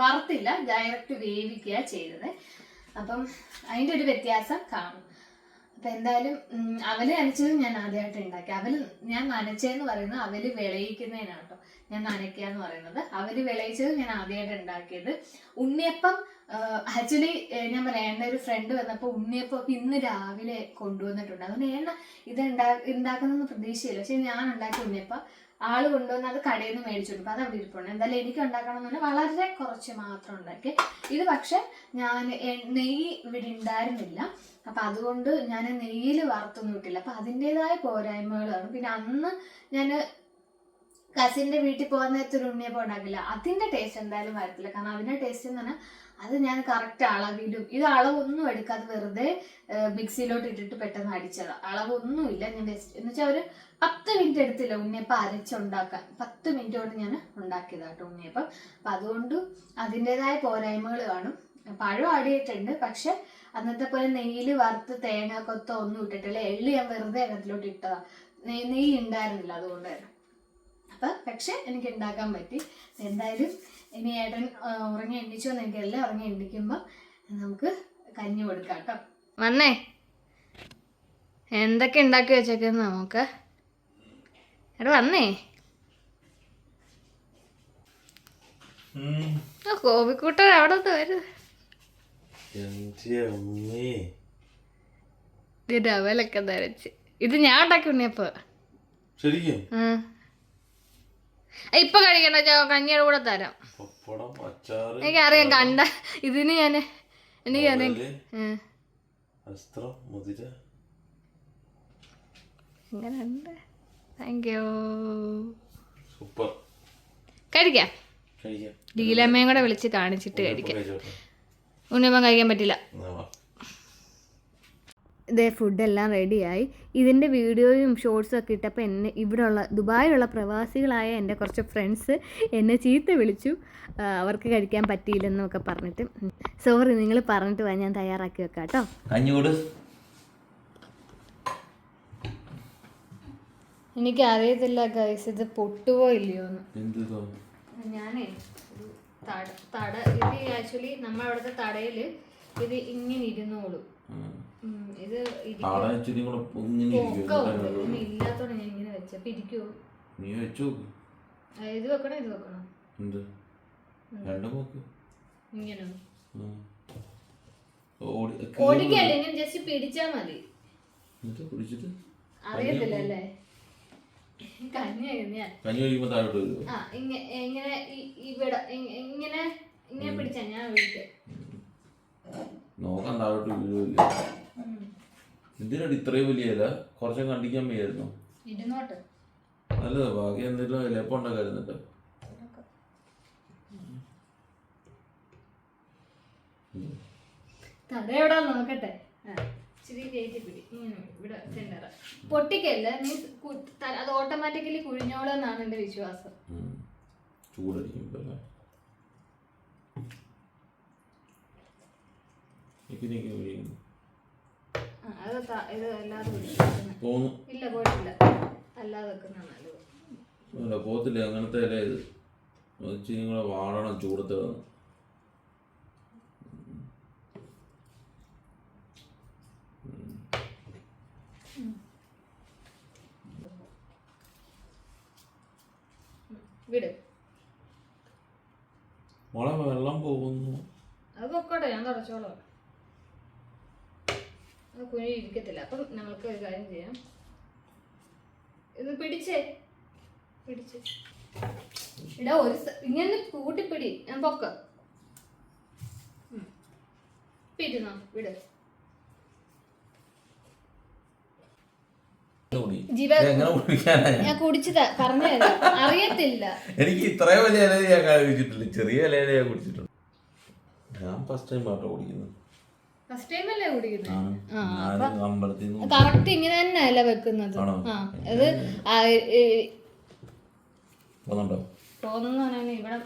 വറുത്തില്ല, ഡയറക്റ്റ് വേവിക്കുക ചെയ്തത്. അപ്പം അതിൻ്റെ ഒരു വ്യത്യാസം കാണും. അപ്പം എന്തായാലും അവല് നനച്ചതും ഞാൻ ആദ്യമായിട്ട് ഉണ്ടാക്കി. ഞാൻ നനച്ചതെന്ന് പറയുന്നത് അവല് വിളയിക്കുന്നതിനാണ് കേട്ടോ, ഞാൻ നനയ്ക്കുക എന്ന് പറയുന്നത്. അവല് വിളയിച്ചത് ഞാൻ ആദ്യമായിട്ട് ഉണ്ടാക്കിയത്. ഉണ്ണിയപ്പം ആക്ച്വലി ഞാൻ പറയാം, എൻ്റെ ഒരു ഫ്രണ്ട് വന്നപ്പോൾ ഉണ്ണിയപ്പം ഇന്ന് രാവിലെ കൊണ്ടുവന്നിട്ടുണ്ട്. അതുകൊണ്ട് ഇത് ഉണ്ടാക്കുന്നതെന്ന് പ്രതീക്ഷയില്ല. പക്ഷെ ഞാൻ ഉണ്ടാക്കിയ ഉണ്ണിയപ്പം ആള് കൊണ്ടുവന്ന് അത് കടയിൽ നിന്ന് മേടിച്ചിട്ടുണ്ട്. അപ്പം അത് അവിടെ ഇരിപ്പുണ്ട്. എന്തായാലും എനിക്ക് ഉണ്ടാക്കണം എന്ന് പറഞ്ഞാൽ വളരെ കുറച്ച് മാത്രം ഉണ്ടാക്കി. ഇത് പക്ഷെ ഞാൻ നെയ്യ് ഇവിടെ ഉണ്ടായിരുന്നില്ല. അപ്പം അതുകൊണ്ട് ഞാൻ നെയ്യിൽ വറുത്തൊന്നും ഇട്ടില്ല. അപ്പം അതിൻ്റെതായ പോരായ്മകളാണ്. പിന്നെ അന്ന് ഞാൻ കസിൻ്റെ വീട്ടിൽ പോകാൻ നേരത്തെ ഒരു ഉണ്ണിയപ്പം ഉണ്ടാക്കില്ല. അതിൻ്റെ ടേസ്റ്റ് എന്തായാലും വരത്തില്ല. കാരണം അതിൻ്റെ ടേസ്റ്റ് എന്ന് പറഞ്ഞാൽ അത് ഞാൻ കറക്റ്റ് അളവിലും, ഇത് അളവൊന്നും എടുക്കാതെ വെറുതെ മിക്സിയിലോട്ട് ഇട്ടിട്ട് പെട്ടെന്ന് അടിച്ചതാണ്. അളവൊന്നുമില്ല. ഞാൻ എന്ന് വെച്ചാൽ ഒരു 10 മിനിറ്റ് എടുത്തില്ല ഉണ്ണിയപ്പം അരച്ചുണ്ടാക്കാൻ. 10 മിനിറ്റ് കൊണ്ട് ഞാൻ ഉണ്ടാക്കിയതാട്ടോ ഉണ്ണിയപ്പം. അപ്പം അതുകൊണ്ട് അതിൻ്റെതായ പോരായ്മകൾ കാണും. പഴം ആടിയിട്ടുണ്ട്, പക്ഷെ അന്നത്തെ പോലെ നെയ്യിൽ വറുത്ത് തേങ്ങ കൊത്തോ ഒന്നും ഇട്ടിട്ടില്ല. എള്ളി ഞാൻ വെറുതെ അതിലോട്ട് ഇട്ടതാണ്. നെയ്യ് ഉണ്ടായിരുന്നില്ല അതുകൊണ്ട് തന്നെ. അപ്പം പക്ഷെ എനിക്ക് ഉണ്ടാക്കാൻ പറ്റി. എന്തായാലും ഇനി ഏട്ടൻ ഉറങ്ങി എണ്ണിച്ചോന്ന് എനിക്കല്ല. ഉറങ്ങി എണ്ണിക്കുമ്പോൾ നമുക്ക് കഞ്ഞി കൊടുക്കാം കേട്ടോ. വന്നേ, എന്തൊക്കെ ഉണ്ടാക്കി വെച്ചേക്കുന്ന നമുക്ക്. എടാ വന്നേ. കോപിക്കൂട്ടൻ അവിടെ നിന്ന് വരും. അവലൊക്കെ നരച്ച് ഇത് ഞാൻ ഉണ്ടാക്കി ഉണ്ണിയപ്പോ. ശരിക്കും ഇപ്പൊ കഴിക്കണ്ട, കഞ്ഞിയുടെ കൂടെ തരാം. എനിക്കറിയാം കണ്ട ഇതിന് ഞാൻ എനിക്കറിയാം. ഇങ്ങനെയുണ്ട്. Thank you. കഴിക്കാം. ലീലമ്മയും കൂടെ വിളിച്ച് കാണിച്ചിട്ട് കഴിക്കാം. ഉണ്ണിയപ്പം കഴിക്കാൻ പറ്റില്ല. ഇതേ ഫുഡെല്ലാം റെഡിയായി. ഇതിൻ്റെ വീഡിയോയും ഷോർട്സും ഒക്കെ ഇട്ടപ്പോൾ എന്നെ ഇവിടെയുള്ള ദുബായിലുള്ള പ്രവാസികളായ എൻ്റെ കുറച്ച് ഫ്രണ്ട്സ് എന്നെ ചീത്ത വിളിച്ചു, അവർക്ക് കഴിക്കാൻ പറ്റിയില്ലെന്നൊക്കെ പറഞ്ഞിട്ട്. സോറി, നിങ്ങൾ പറഞ്ഞിട്ട് വാ, ഞാൻ തയ്യാറാക്കി വെക്കാം കേട്ടോ. എനിക്കറിയത്തില്ല ഗൈസ്, ഇത് പൊട്ടുവോ ഇല്ലയോ എന്ന്. ഞാനേ ഇത് ആക്ച്വലി നമ്മളവിടുത്തെ തടയിൽ ഇത് ഇങ്ങനെ ഇരുന്നോളൂ. ഇത് ഇല്ലാത്തോടെ ഞാൻ ഇങ്ങനെ വെച്ചപ്പോ ഇരിക്കുവോ? ഇത് വെക്കണോ ഇത് വെക്കണോ? ഇങ്ങനെ ഓടിക്കല്ലേ, ഇങ്ങനെ ജസ്റ്റ് പിടിച്ചാ മതി. അറിയത്തില്ലല്ലേ? ഇങ്ങനെ ഇവിടെ ഇങ്ങനെ ഇങ്ങനെ പിടിച്ചാ ഞാൻ ഒഴിക്കാം. നോക്കാൻ താഴോട്ട് വീഴുമില്ല. എന്തിനാണ് ഇത്രയും വലിയ ഇല? കുറച്ചും കണ്ടിക്കാൻ വയ്യായിരുന്നു. നല്ലതാ, ബാക്കി എന്തെങ്കിലും ഇലപ്പം ഉണ്ടാക്കായിരുന്നിട്ട്. തടയോടാ നോക്കട്ടെ. പൊട്ടിക്കല്ല, അത് ഓട്ടോമാറ്റിക്കലി കുഴിഞ്ഞോളെന്നാണ് എന്റെ വിശ്വാസം. ചൂടടിക്കും. ഇല്ല പോയിട്ടില്ല, അല്ലാതെ വെക്കുന്നതാണ് നല്ലത്. പോത്തില്ല അങ്ങനത്തെ ഇല ഇത്. നിങ്ങളെ വാടണം ചൂടത്ത്. വിട്. മോളെ വെള്ളം പോകുന്നു. അത് പൊക്കോട്ടെ, ഞാൻ തുടച്ചോളാം. അത് കുഴി ഇരിക്കത്തില്ല. അപ്പം നമ്മൾക്ക് ഒരു കാര്യം ചെയ്യാം. ഇത് പിടിച്ചേ ഇടാ, ഒരു ഇങ്ങനെ കൂട്ടിപ്പിടി. ഞാൻ പൊക്ക പിരുന്നോ, വിട്. ഞാൻ കുടിച്ചതാ, പറഞ്ഞു തരാം. അറിയത്തില്ല, എനിക്ക് ഇത്രയും വലിയ ഇല ഞാൻ കഴിച്ചിട്ടില്ല. ചെറിയ ഇലയില ഞാൻ കുടിച്ചിട്ടുണ്ട്. ഞാൻ ഫസ്റ്റ് ടൈം ആട്ടോ കുടിക്കുന്നത്. ഫസ്റ്റ് ടൈം അല്ലേ കുടിക്കുന്നത്? കറക്റ്റ് ഇങ്ങനെ തന്നെ അല്ല വെക്കുന്നത്. അത് തോന്നുന്നു ഇവിടെ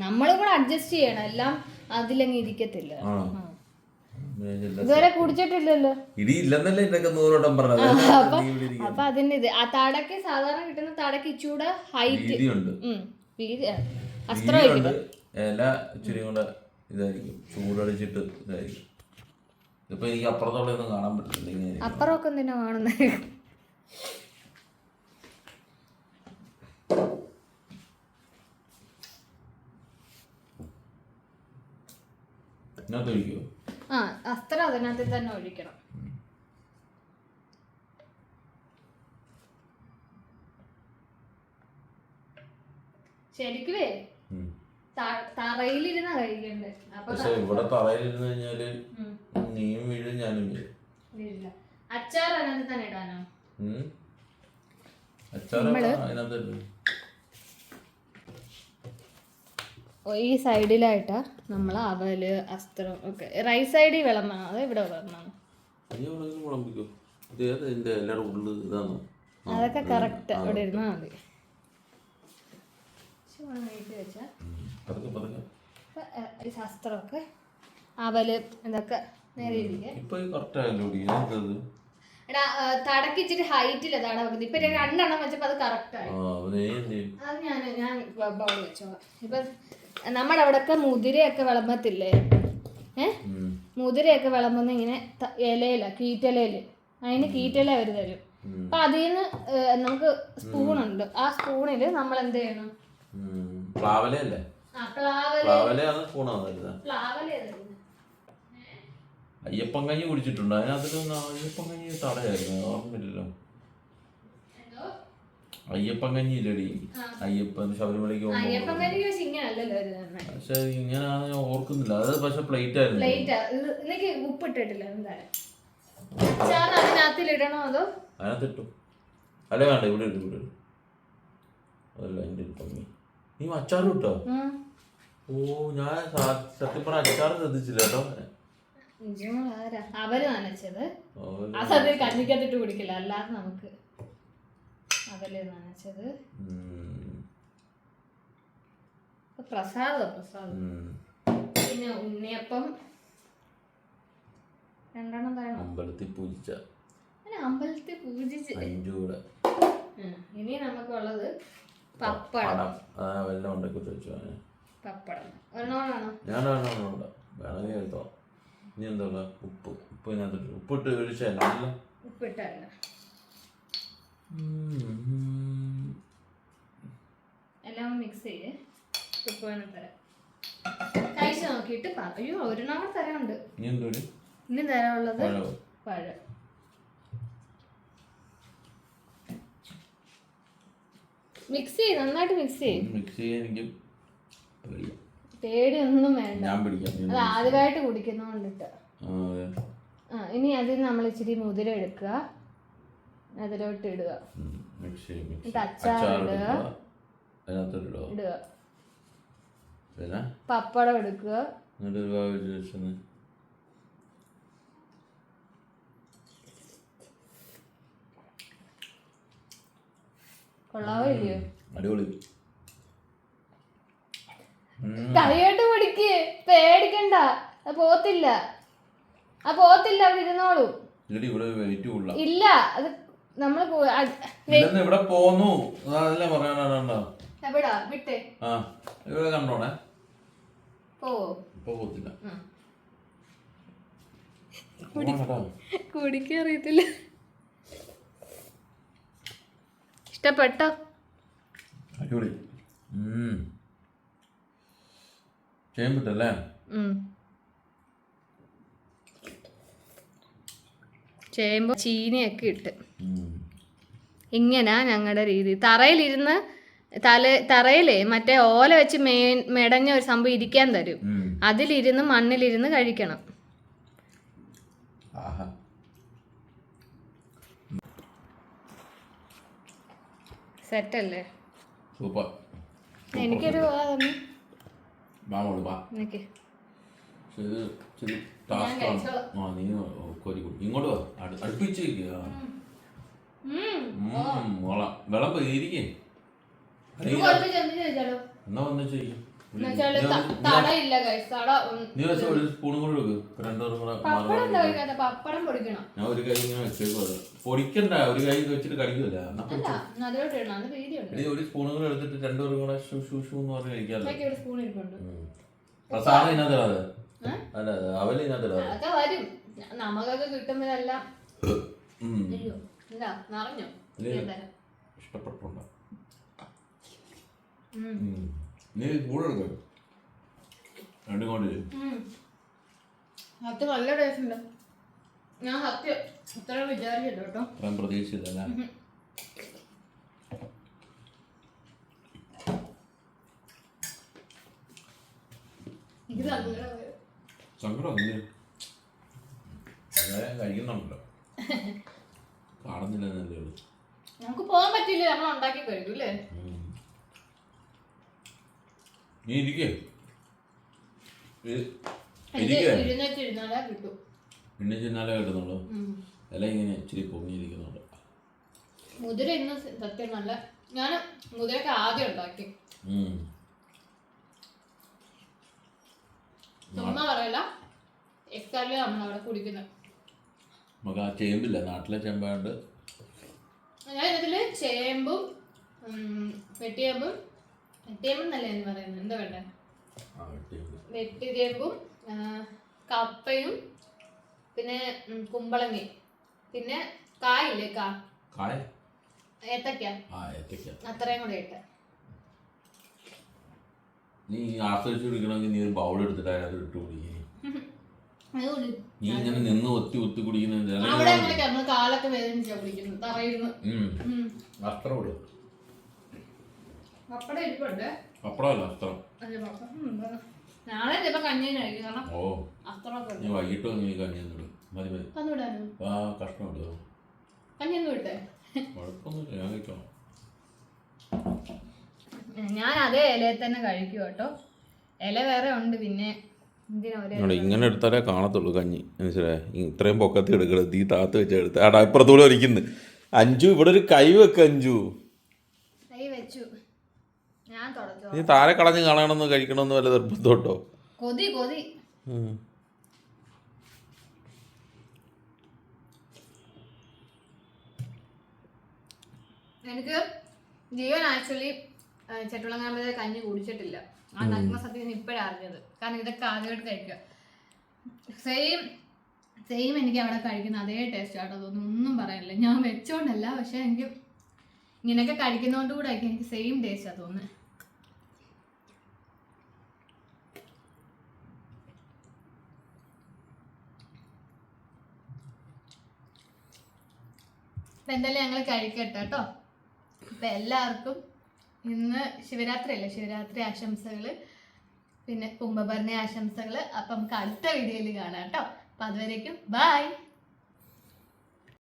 നമ്മളും കൂടെ അഡ്ജസ്റ്റ് ചെയ്യണം. എല്ലാം അതിലങ്ങ് ഇരിക്കത്തില്ല. ഇതുവരെ കുടിച്ചിട്ടില്ലല്ലോ. അപ്പൊ അതിന്റെ ഇത് ആ തടക്ക് സാധാരണ കിട്ടുന്ന തടക്ക് ഇച്ചൂടെ ഹൈറ്റ് അസ്ത്രം ഇതായിരിക്കും, ചൂടടിച്ചിട്ട് ഇതായിരിക്കും. ഇപ്പൊ എനിക്ക് അപ്പുറത്തോടെ ഒന്നും കാണാൻ പറ്റില്ല. അപ്പുറമൊക്കെ എന്തിനാ കാണുന്നത്? ആ, അസ്ത്രം അതിനകത്ത് തന്നെ ഒഴിക്കണം. ശരിക്കുവേ തറയിലിരുന്നാ കഴിക്കണ്ടേ. പക്ഷെ ഇവിടെ തറയിലിരുന്ന് കഴിഞ്ഞാല് നീയും വീഴും ഞാനും വീഴില്ല. അച്ചാർ അതിനകത്ത് തന്നെ ഇടാനോ? ഈ സൈഡിലായിട്ടാ നമ്മൾ അവല് അസ്ത്രം ഒക്കെ. റൈറ്റ് സൈഡിൽ വിളമ്പണം, അത് ഇവിടെ വിളമ്പണം. അതൊക്കെ കറക്റ്റ് അവിടെ ഇരുന്നാ മതി. ശാസ്ത്രമൊക്കെ അവല് ഇതൊക്കെ നേരെ ഇരിക്കെ. എടാ തടക്കിച്ചിട്ട് ഹൈറ്റില്ല തട വെക്കുന്നത്. ഇപ്പൊ 2 എണ്ണം വെച്ചപ്പോ അത് കറക്റ്റ് ആയി. അത് ഞാൻ ബൗൾ വെച്ചോളാം. ഇപ്പൊ നമ്മുടെ അവിടെയൊക്കെ മുതിരയൊക്കെ വിളമ്പത്തില്ലേ? മുതിരയൊക്കെ വിളമ്പുന്ന ഇങ്ങനെ ഇലയില, കീറ്റലയില്. അതിന് കീറ്റല അവർ തരും. അപ്പൊ അതിൽ നിന്ന് നമുക്ക് സ്പൂണുണ്ട്. ആ സ്പൂണില് നമ്മൾ എന്ത് ചെയ്യണം? അയ്യപ്പൻ കഞ്ഞി കുടിച്ചിട്ടുണ്ട്. അതിനകത്തൊന്നും അയ്യപ്പൻ കഞ്ഞി തടയായിരുന്നു, ഓർമ്മയില്ലല്ലോ. അയ്യപ്പൻ കഞ്ഞി ഇല്ലടി, അയ്യപ്പൻ ശബരിമലയ്ക്ക് പോകുമ്പോ. അയ്യപ്പൻ കഞ്ഞി പക്ഷെ ഇങ്ങനല്ലല്ലോ ഒരു തന്നെ. പക്ഷെ ഇങ്ങനെയാണ് ഞാൻ ഓർക്കുന്നില്ല. അത് പക്ഷെ പ്ലേറ്റ് ആയിരുന്നു. ഇതിലേക്ക് ഉപ്പിട്ടിട്ടില്ല. എന്തായാലും അതിനകത്തിലിടണോ അതോ അതിനകത്തിട്ടു? അല്ല വേണ്ട, ഇവിടെ ഇട്ടു, ഇവിടെ ഇട്ടു. അതല്ല എൻ്റെ പമ്മി. നീ അച്ചാർ ഇട്ടോ? ഓ, ഞാൻ സത്യം പറഞ്ഞ അച്ചാർ ശ്രദ്ധിച്ചില്ല കേട്ടോ. അവര് നനച്ചത് ആ സമയത്ത് കഞ്ഞിക്കത്തിട്ട് കുടിക്കില്ല, അല്ലാതെ നമുക്ക് അവല് നനച്ചത്. പ്രസാദം. പിന്നെ ഉണ്ണിയപ്പം 2 എണ്ണം തരണം. അമ്പലത്തിൽ പൂജിച്ച. അമ്പലത്തിൽ പൂജിച്ച്. ഇനി നമുക്കുള്ളത് പപ്പടം. പപ്പടം ഒരെണ്ണമാണോ? ഞാൻ വേണമെങ്കിൽ എടുത്തോ. ഇനി എന്താ ഉപ്പ്. ഇതിനകത്തിട്ട് ഉപ്പിട്ട് ഒഴിച്ചല്ല. ഉപ്പിട്ടല്ല, എല്ലാം മിക്സ് ചെയ്ത് ഉപ്പ് വേണം തരാം. കഴിച്ച് നോക്കിയിട്ട് അയ്യോ ഒരെണ്ണം കൂടെ തരാനുണ്ട്. ഇനി തരാനുള്ളത് പഴം. മിക്സ് ചെയ്ത് നന്നായിട്ട് മിക്സ് ചെയ്യും. പേടിയൊന്നും വേണ്ട, അത് ആദ്യമായിട്ട് കുടിക്കുന്നോണ്ടിട്ട്. ഇനി അതിൽ നമ്മൾ ഇച്ചിരി മുതിര എടുക്കുക, അതിലോട്ട് ഇടുക, അച്ചാർ ഇടുക, പപ്പടം എടുക്കുക, കൊള്ളാവോ ഇല്ലയോ? അടിപൊളി. കൈയോട്ട് പിടിക്ക്, പേടിക്കണ്ട, പോത്തില്ല അവിടെ ഇരുന്നോളൂ. ഇല്ല, അത് നമ്മള് ഇവിടെ പോന്നു പറയാനാണോ? എവിടാ വിട്ടേ? ഇവിടെ കണ്ടോണേ, പോത്തില്ല. കുടിക്കാൻ അറിയത്തില്ല. ഇഷ്ടപ്പെട്ടോ? അടിപൊളി. ചേമ്പിട്ടല്ലേ? ചേമ്പ് ചീനിയൊക്കെ ഇട്ട് ഇങ്ങനെ ഞങ്ങളുടെ രീതി. തറയിലിരുന്ന് തറയിലേ മറ്റേ ഓല വെച്ച് മെടഞ്ഞ ഒരു സംഭവം ഇരിക്കാൻ തരും, അതിലിരുന്ന് മണ്ണിലിരുന്ന് കഴിക്കണം. സെറ്റല്ലേ? സൂപ്പർ. എനിക്കൊരു ഇങ്ങോട്ട് അടുപ്പിച്ച് വിളമ്പ് ഇരിക്കേ. എന്നാ വന്ന് ചെയ്യും. നീ ഒരു സ്പൂണും കൂടെ എടുക്ക്, 2 പപ്പടം പൊടിക്കണം. ഞാൻ ഒരു കൈ ഇങ്ങനെ വെച്ചേക്കോ. പൊടിക്കണ്ട, ഒരു കൈ വെച്ചിട്ട് കടിക്കൂല. ഒരു സ്പൂണും കൂടെ എടുത്തിട്ട് 2 കൂടെ ഷൂ എന്ന് പറഞ്ഞ് കഴിക്കാമല്ലോ. പ്രസാദം ഇതിനകത്തിടാതെ, അല്ല അവല് ഇതിനകത്തിടാതെ. നമുക്കൊക്കെ കിട്ടുമ്പോഴെല്ലാം ഇഷ്ടപ്പെട്ടുണ്ടോ? നീ കൂടെ എടുക്കാം. 2 കൊണ്ട് അത് നല്ല ടേസ്റ്റ് ഉണ്ട്. ഞാൻ സത്യം ഇത്ര വിചാരിച്ചില്ല കേട്ടോ, ഞാൻ പ്രതീക്ഷിച്ചില്ല. സങ്കടം കഴിക്കുന്നുണ്ടല്ലോ, കാണുന്നില്ലെന്നല്ലേ ഉള്ളൂ. നമുക്ക് പോകാൻ പറ്റില്ല, നമ്മൾ ഉണ്ടാക്കി കഴിക്കും അല്ലേ? നീ ഇരിക്കേ, പിന്നെ ചെന്നാലേ കിട്ടുന്നുള്ളൂ. അല്ല ഇങ്ങനെ ഇച്ചിരി പൊങ്ങിയിരിക്കുന്നുള്ളൂ. മുതിര ഇന്ന് സത്യം നല്ല, ഞാൻ മുതിരക്ക് ആദ്യം ഉണ്ടാക്കി. ചുമ്മാ പറയല, എക്സാക്ട്ലി നമ്മളവിടെ കുടിക്കുന്നത്. നമുക്ക് ആ ചേമ്പില്ല, നാട്ടിലെ ചേമ്പാണ്ട്. ഞാൻ ഇതില് ചേമ്പും വെട്ടിയേമ്പും എന്നല്ലേ എന്ന് പറയുന്നത്, എന്താ വേണ്ടേ? വെട്ടിചേമ്പും കപ്പയും പിന്നെ കുമ്പളങ്ങി പിന്നെ കായില്ലേ, ഏത്തക്ക, അത്രയും കൂടെ ഇട്ട്. നീ ആസ്വദിച്ച് കുടിക്കണമെങ്കിൽ നീ ഒരു ബൗൾ എടുത്തിട്ട് അത് ഇട്ട് കുടിക്കേ. നീ ഇങ്ങനെ നിന്ന് ഒത്തി കുടിക്കുന്ന കാലൊക്കെ വേദനിച്ചാ കുടിക്കുന്നത് തറയിരുന്നു. അത്ര കൂടെ പപ്പടം ഇരിപ്പുണ്ട്. പപ്പടമല്ല അസ്ത്രം. നാളെ ചിലപ്പോ കഞ്ഞി കഴിക്കും. കാരണം ഓ അസ്ത്രമൊക്കെ നീ വൈകിട്ട് നീ കഞ്ഞിയൊന്നും മതി മതി. തന്നുവിടാനോ? ആ കഷ്ണമുണ്ട്. കഞ്ഞിയൊന്നും വിട്ടേ. കുഴപ്പമൊന്നുമില്ല, ഞാൻ കഴിക്കണം. ഞാൻ അതേ ഇലയിൽ തന്നെ കഴിക്കും കേട്ടോ. ഇല വേറെ ഉണ്ട്. പിന്നെ ഇങ്ങനെ എടുത്താലേ കാണത്തുള്ളൂ കഞ്ഞി, മനസ്സിലായി? ഇത്രയും പൊക്കത്തി എടുക്കരുത്, ഈ താത്ത് വെച്ച് എടുത്ത്. ആടാ ഇപ്പുറത്തൂടെ ഇരിക്കുന്നു അഞ്ചു. ഇവിടെ ഒരു കൈ വെക്ക് അഞ്ചു. കൈ വെച്ചു. ഞാൻ തുടച്ചു. നീ താരെ കളഞ്ഞ് കളയണമെന്ന് കഴിക്കണമെന്ന് വല്ല നിർബന്ധമുണ്ടോ? കൊതി കൊതി. എനിക്ക് ജീവൻ ആക്ച്വലി ചെട്ടുളങ്ങാമ്പത്തെ കഞ്ഞി കുടിച്ചിട്ടില്ല. ആ നഗ്ന സത്യം ഇപ്പോഴാണ് അറിഞ്ഞത്. കാരണം ഇതൊക്കെ ആദ്യമായിട്ട് കഴിക്കുക. സെയിം എനിക്ക് അവിടെ കഴിക്കുന്ന അതേ ടേസ്റ്റ് ആട്ടോ. അതൊന്നും ഒന്നും പറയാനില്ല. ഞാൻ വെച്ചോണ്ടല്ല, പക്ഷെ എനിക്ക് ഇങ്ങനെയൊക്കെ കഴിക്കുന്നതുകൊണ്ട് കൂടെ ആയിരിക്കും എനിക്ക് സെയിം ടേസ്റ്റാണ് തോന്നുന്നത്. അപ്പം എന്തായാലും ഞങ്ങൾ കഴിക്കട്ടെ കേട്ടോ. അപ്പം എല്ലാവർക്കും ഇന്ന് ശിവരാത്രി അല്ലേ, ശിവരാത്രി ആശംസകൾ, പിന്നെ കുംഭഭരണി ആശംസകൾ. അപ്പം നമുക്ക് അടുത്ത വീഡിയോയിൽ കാണാം കേട്ടോ. അപ്പം അതുവരേക്കും ബൈ.